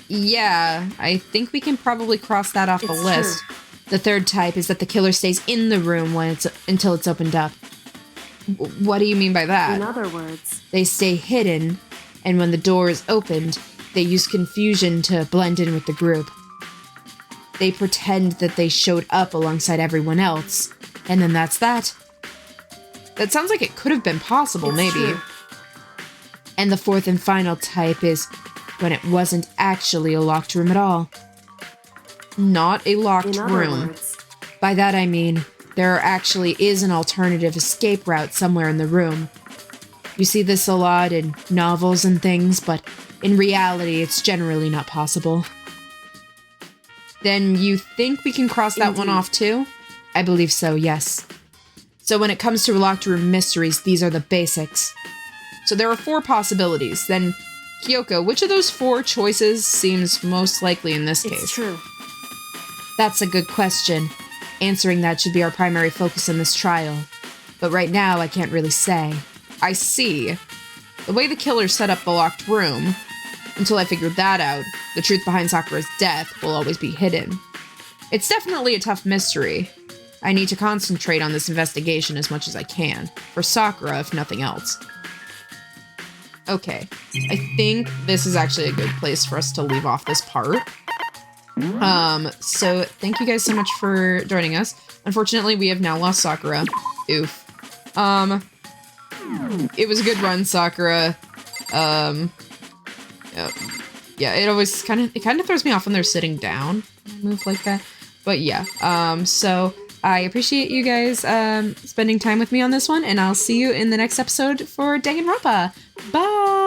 Yeah, I think we can probably cross that off the list. True. The third type is that the killer stays in the room until it's opened up. What do you mean by that? In other words... They stay hidden, and when the door is opened, they use confusion to blend in with the group. They pretend that they showed up alongside everyone else, and then that's that. That sounds like it could have been possible, It's maybe. true. And the fourth and final type is when it wasn't actually a locked room at all. Not a locked In other room. words... By that I mean, there actually is an alternative escape route somewhere in the room. You see this a lot in novels and things, but in reality, it's generally not possible. Then you think we can cross that one off too? I believe so, yes. So when it comes to locked room mysteries, these are the basics. So there are 4 possibilities. Then, Kyoko, which of those 4 choices seems most likely in this case? It's true. That's a good question. Answering that should be our primary focus in this trial. But right now, I can't really say. I see. The way the killer set up the locked room, until I figured that out, the truth behind Sakura's death will always be hidden. It's definitely a tough mystery. I need to concentrate on this investigation as much as I can. For Sakura, if nothing else. Okay. I think this is actually a good place for us to leave off this part. So thank you guys so much for joining us. Unfortunately, we have now lost Sakura. Oof. It was a good run, Sakura. Yeah, it always kind of throws me off when they're sitting down. Move like that. But yeah, so I appreciate you guys spending time with me on this one, and I'll see you in the next episode for Danganronpa. Bye!